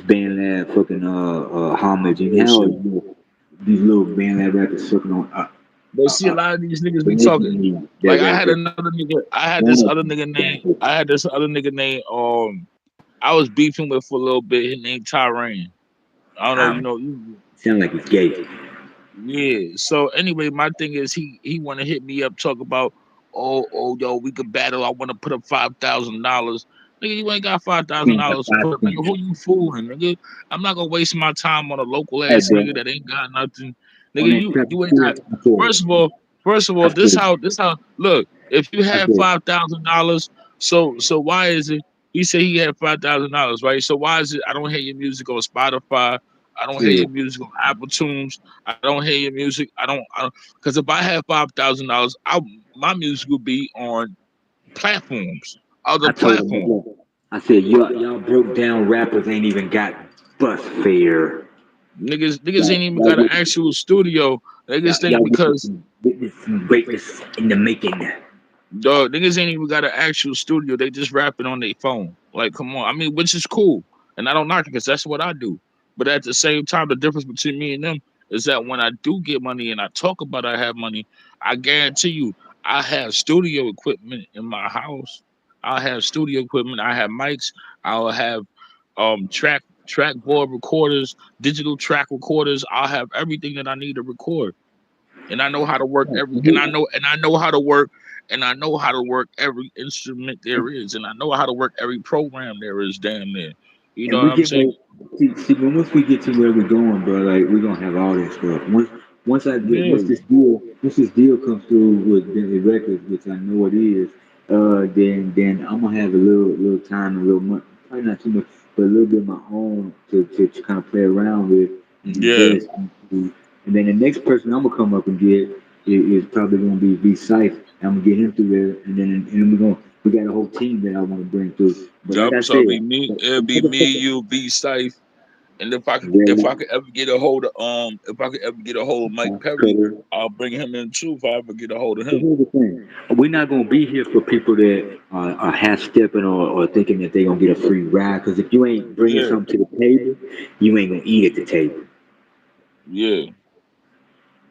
band lab fucking homage. You can have all Bullshit. these little band lab rappers sucking on But see, a lot of these niggas be talking. allegedly that Like I had rapper. another nigga. I had this One of other them. nigga name. I had this other nigga name. I was beefing with for a little bit. His name Tyran. I don't know. Ah, You know. sound like it's gay. Yeah. So anyway, my thing is he want to hit me up, talk about, yo, we could battle. I want to put up $5,000. Nigga, you ain't got five You thousand ain't got dollars to put up. Nigga, 5 cents. who you fooling, nigga? I'm not gonna waste my time on a local Hey, ass nigga bro, that ain't got nothing. on Nigga, that trap, you ain't got. First of all, I said, this how. Look, if you I had said, $5,000, so why is it? He said he had $5,000, right? So why is it I don't hear your music on Spotify? I don't hear yeah, your music on Apple Tunes. I don't hear your music. Because if I had $5,000, I my music would be on platforms, other I told him, platforms. I said, y'all broke down rappers ain't even got bus fare. Niggas ain't even got an actual studio. Niggas think Y'all because witness some greatness in the making. dog, niggas ain't even got an actual studio. They just rapping on their phone. Like, come on. I mean, which is cool, and I don't knock it because that's what I do. But at the same time, the difference between me and them is that when I do get money and I talk about I have money, I guarantee you, I have studio equipment in my house. I have studio equipment. I have mics. I'll have track board recorders, digital track recorders. I'll have everything that I need to record, and I know how to work every and I know how to work and I know how to work every instrument there is, and I know how to work every program there is damn near. You know And what we I'm get saying? ready. See, when once we get to where we're going, bro, like we're gonna have all that stuff. Yeah. Once this deal comes through with Bentley Records, which I know it is, then I'm gonna have a little time, a little money, probably not too much, but a little bit of my own to kind of play around with and Yeah. invest into. And then the next person I'm gonna come up and get is probably gonna be V Sife. I'm gonna get him through there, and then we got a whole team that I want to bring through. But like Yup. I So it'll said, be me. It'll the be me, motherfucker you, be safe. And if I really could ever get a hold of if I could ever get a hold of Mike Perry, cutter. I'll bring him in too if I ever get a hold of But him. here's the thing: we're not gonna be here for people that are half stepping or thinking that they're gonna get a free ride. Because if you ain't bringing Yeah. something to the table, you ain't gonna eat at the table. Yeah.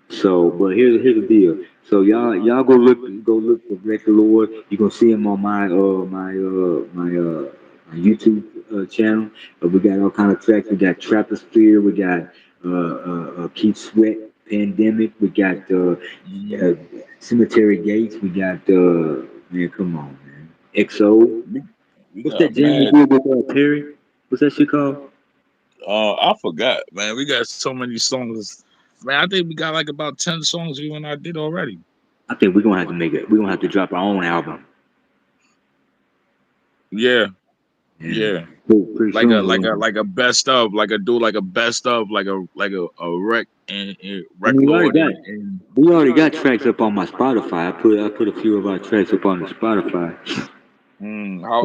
So, but here's the deal. So y'all go look for Bless the Lord. You gonna see him on my YouTube channel. We got all kind of tracks. We got Trapper Spear. We got Keith Sweat. Pandemic. We got Mhm. uh, Cemetery Gates. We got man, come on, man. XO. We, we What's got that jam we mad. did with Perry? What's that shit called? I forgot, man. We got so many songs. Man, I think we got like about 10 songs you and I did already. I think we're gonna have to make it. We're gonna have to drop our own album. Yeah, Yeah, yeah. pretty soon. We're gonna, Like a best of, like a best of, a rec and I mean, record and we already got tracks up on my Spotify. I put a few of our tracks up on the Spotify.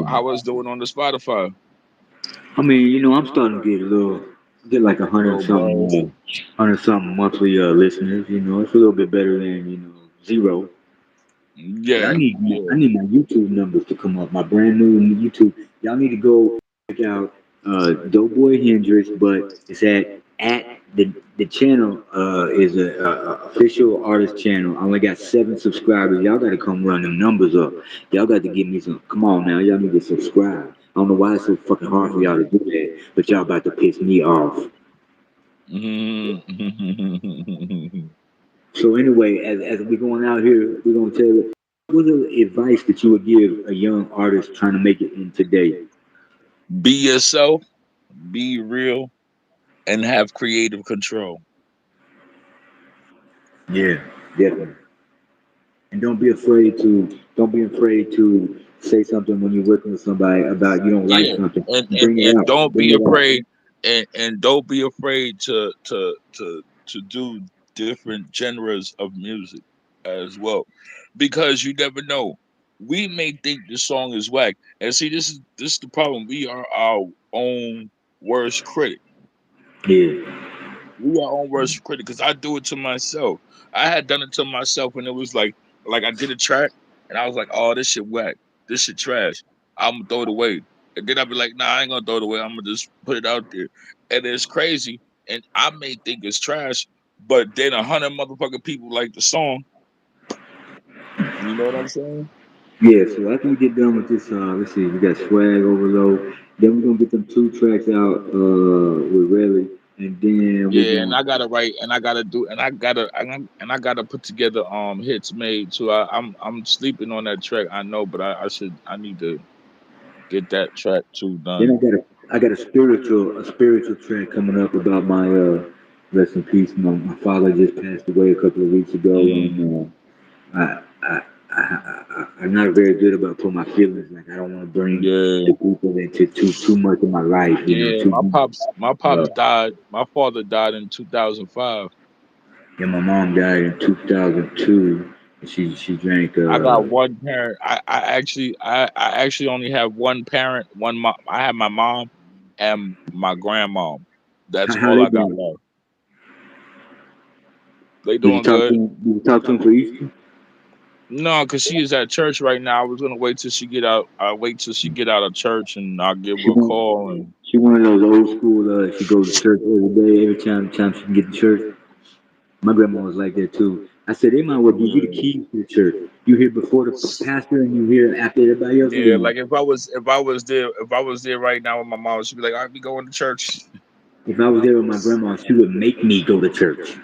how was doing on the Spotify? I mean, I'm starting to get like a Little buzz. hundred something monthly listeners. It's a little bit better than zero. But Yeah, I yeah. need my YouTube numbers to come up. My brand new YouTube. Y'all need to go check out Doughboy Hendrix, but it's at the channel is a official artist channel. I only got 7 subscribers. Y'all got to come run them numbers up. Y'all got to give me some. Come on now, y'all need to subscribe. I don't know why it's so fucking hard for Mhm. y'all to do that, but y'all about to piss me off. Mhm. So anyway, as we going out here, we're gonna tell you what's the advice that you would give a young artist trying to make it in today? Be yourself, be real, and have creative control. Yeah, definitely. And don't be afraid to say something when you're working with somebody about you don't like Yeah, something. and Bring it and out. don't Bring be it out. afraid, and don't be afraid to do different genres of music as well, because you never know. We may think the song is whack, and see, this is the problem. We are our own worst critic. Yeah. We are own worst critic because I do it to myself. I had done it to myself, and it was like I did a track, and I was like, "Oh, this shit whack. This shit trash. I'm gonna throw it away." And then I'd be like, "Nah, I ain't gonna throw it away. I'm gonna just put it out there." And it's crazy, and I may think it's trash, but then 100 motherfucking people like the song. You know what I'm saying? Yeah, so after we get done with this, let's see, we got Swag Overload. Then we're gonna get them 2 tracks out with Relly, and then we're Yeah, and going. I gotta write, and I gotta do, and I gotta put together hits made too. I'm sleeping on that track. I know, but I need to get that track too Then done. I got a spiritual track coming up about my rest in peace. My father just passed away a couple of weeks ago, Mm, and I'm not very good about putting my feelings. Like I don't want to bring yeah, the people into too much of my life. yeah. Too My uh, pops died. My father died in 2005. and my mom died in 2002. And she drank. I got one parent. I actually only have one parent. One mom. I have my mom and my grandmom. That's How all they I got doing? left. They doing good. Did you talk to him for Easter? No, cause she is at church right now. I was gonna wait till she get out. I wait till she get out of church, and I'll give She her a one call. And she one of those old school. She goes to church every day. Every time she can get to church. My grandma was like that too. I said they might well give you the yeah, keys to the church. You here before the pastor, and you here after everybody else yeah. leaves. Like if I was there right now with my mom, she'd be like, "All right, we going to church." If I was there with my grandma, she would make me go to church.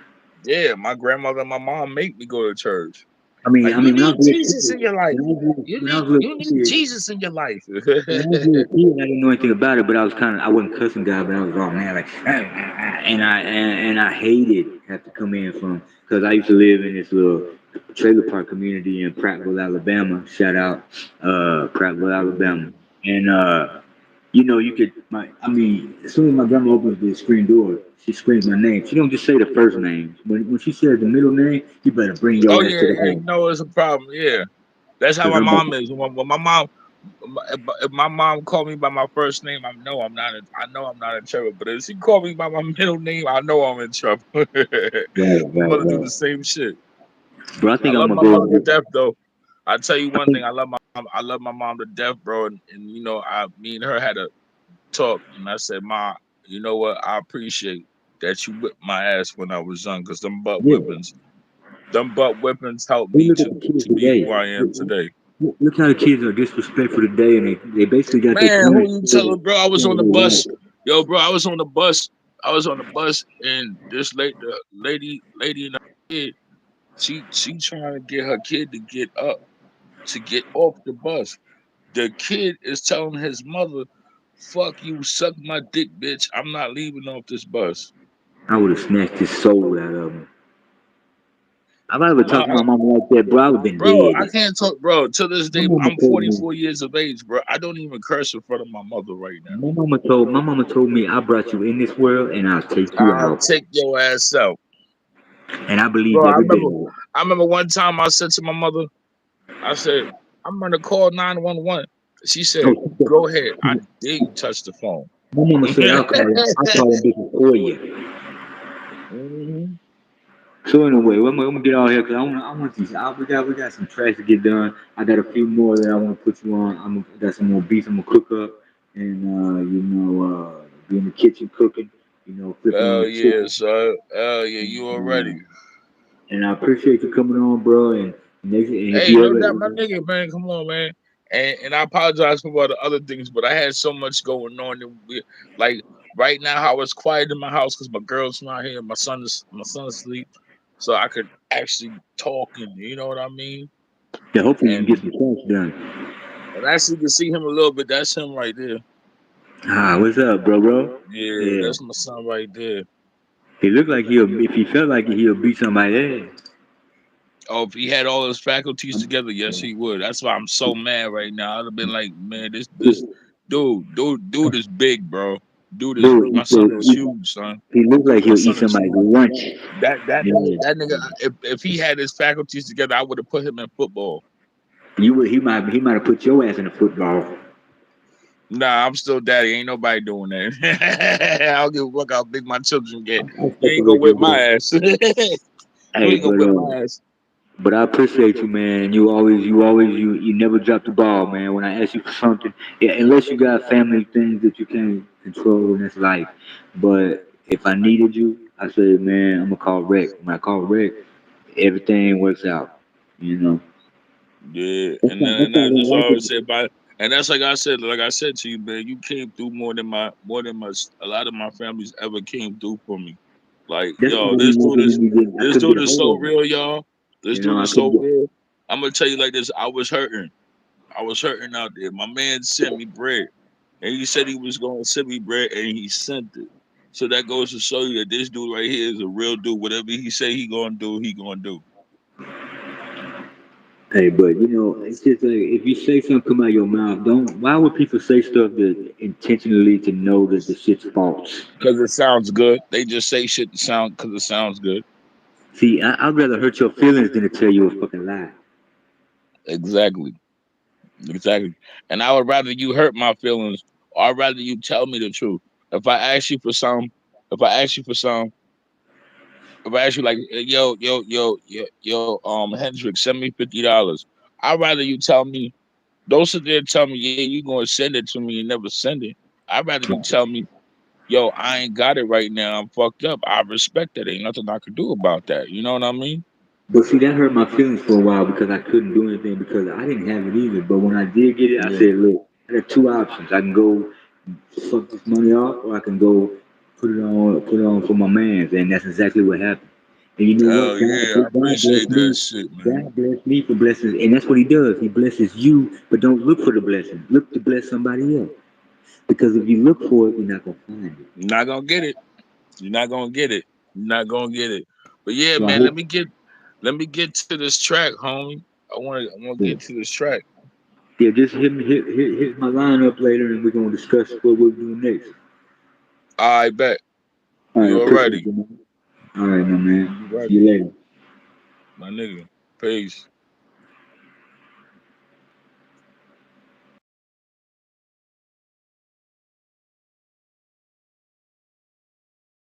Yeah, my grandmother and my mom make me go to church. I Like, you mean, when I was need a little Jesus kid, in your life. when I was a little You need kid, Jesus in your life. when I was a little kid, I didn't know anything about it, but I wasn't cussing God, but I was all man, like, and I hated have to come in from, because I used to live in this little trailer park community in Prattville, Alabama. Shout out, Prattville, Alabama. And, you could, as soon as my grandma opens the screen door, she screams my name. She don't just say the first name. When she says the middle name, you better bring Oh your ass yeah, to the yeah, house. you know it's a problem. Yeah, that's how Because my I'm about mom is. When my mom, if my mom called me by my first name, I know I'm not. I know I'm not in trouble. But if she called me by my middle name, I know I'm in trouble. My right, right, mother do the right. same shit. But I I think I'm love gonna my go mother to with. death, though. I tell you I one thing. think I love my mom to death, bro. And me and her had a talk, and I said, "Ma, you know what? I appreciate that you whipped my ass when I was young, because yeah. them butt whippings helped We me look at the kids to be today. who I am today." Look how the kids are disrespectful today, and they basically got their Man, who parents you told telling, bro? I was on the their bus. life. Yo, bro, I was on the bus. I was on the bus and this lady and the kid, she trying to get her kid to get up to get off the bus. The kid is telling his mother, "Fuck you, suck my dick, bitch. I'm not leaving off this bus." I would have snatched his soul out of him. If I ever No, talked to my mama like that, bro, I would have been bro, I dead. can't talk, bro. To this My day, mama I'm told me. 44 years of age, bro. I don't even curse in front of my mother right now. My mama told me I brought you in this world and I'll take you I'll out. take your ass out, And I believed bro. every bit of it. I remember one time I said to my mother, I said, "I'm gonna call 911." She said, Oh, "Go ahead. I dare you touch the phone." my mama said I'll call him bitches for you. Mhm. So anyway, I'm gonna get out here because I want these. We got some tracks to get done. I got a few more that I want to put you on. Got some more beats I'm gonna cook up, and be in the kitchen cooking. Flipping on Hell the yeah, chicken. sir. Hell yeah, And, you already. I appreciate you coming on, bro. And if Hey, you no ever, doubt, my nigga, man. Come on, man. And I apologize for all the other things, but I had so much going on. Like right now, how it's quiet in my house because my girl's not here. My son's asleep, so I could actually talk and you know what I mean. yeah, hopefully you can get And some tracks done. actually, you can see him a little bit. That's him right there. What's up, bro? Yeah, Yeah, that's my son right there. he looked like if he felt like it, he'll beat somebody ass. Oh, if he had all his faculties together, yes, he would. That's why I'm so mad right now. I'd have been like, man, this dude is big, bro. Dude is Dude, my son is huge, son. he looks like My he'll eat son is somebody's huge. lunch. Yeah. That nigga, if he had his faculties together, I would have put him in football. He might have put your ass in the football. Nah, I'm still daddy. Ain't nobody doing that. I don't give a fuck how big my children get. I You fucking ain't gonna with whip you, my bro. ass. You Hey, ain't gonna whip my ass. but I appreciate you, man. You never drop the ball, man. When I ask you for something, yeah, unless you got family things that you can't control in this life. But if I needed you, I said, man, I'm gonna call Rick. When I call Rick, everything works out. You know. Yeah, That's and why, then that's why that's they what I like always it. say about, and that's like I said to you, man. You came through more than my a lot of my families ever came through for me. Like, That's why yo, when you wanted me, I this couldn't get dude a is hold so of him. real, y'all. This dude I is couldn't so get. real. I'm gonna tell you like this. I was hurting. I was hurting out there. My man sent me bread, and he said he was gonna send me bread, and he sent it. So that goes to show you that this dude right here is a real dude. Whatever he say he gonna do, he gonna do. Hey, but it's just like if you say something come out your mouth, don't. Why would people say stuff that intentionally to know that the shit's false? Cause it sounds good. They just say shit to sound because it sounds good. See, I'd rather hurt your feelings than to tell you a fucking lie. Exactly. Exactly. And I would rather you hurt my feelings or I'd rather you tell me the truth. If I ask you for some, if I ask you for some, if I ask you like, Hendrix, send me $50. I'd rather you tell me, don't sit there and tell me, yeah, you gonna send it to me and never send it. I'd rather you tell me, yo, I ain't got it right now. I'm fucked up. I respect that. Ain't nothing I could do about that. You know what I mean? But see, that hurt my feelings for a while because I couldn't do anything because I didn't have it either. But when I did get it, I Yeah. said, look, I got two options. I can go fuck this money off, or I can go put it on for my man's, and that's exactly what happened. And you know what? Hell yeah. I God blessed appreciate that me. shit, man. God blessed me for blessings, and that's what He does. He blesses you, but don't look for the blessing. Look to bless somebody else. Because if you look for it, you're not gonna find it. You're not gonna get it. You're not gonna get it. You're not gonna get it. But yeah, So I man, hope. let me get to this track, homie. I wanna Yeah, get to this track. yeah, just hit my line up later, and we're gonna discuss what we're doing next. I bet. All right, You appreciate already. you, man. All right, my man. You See you ready. later. My nigga. Peace.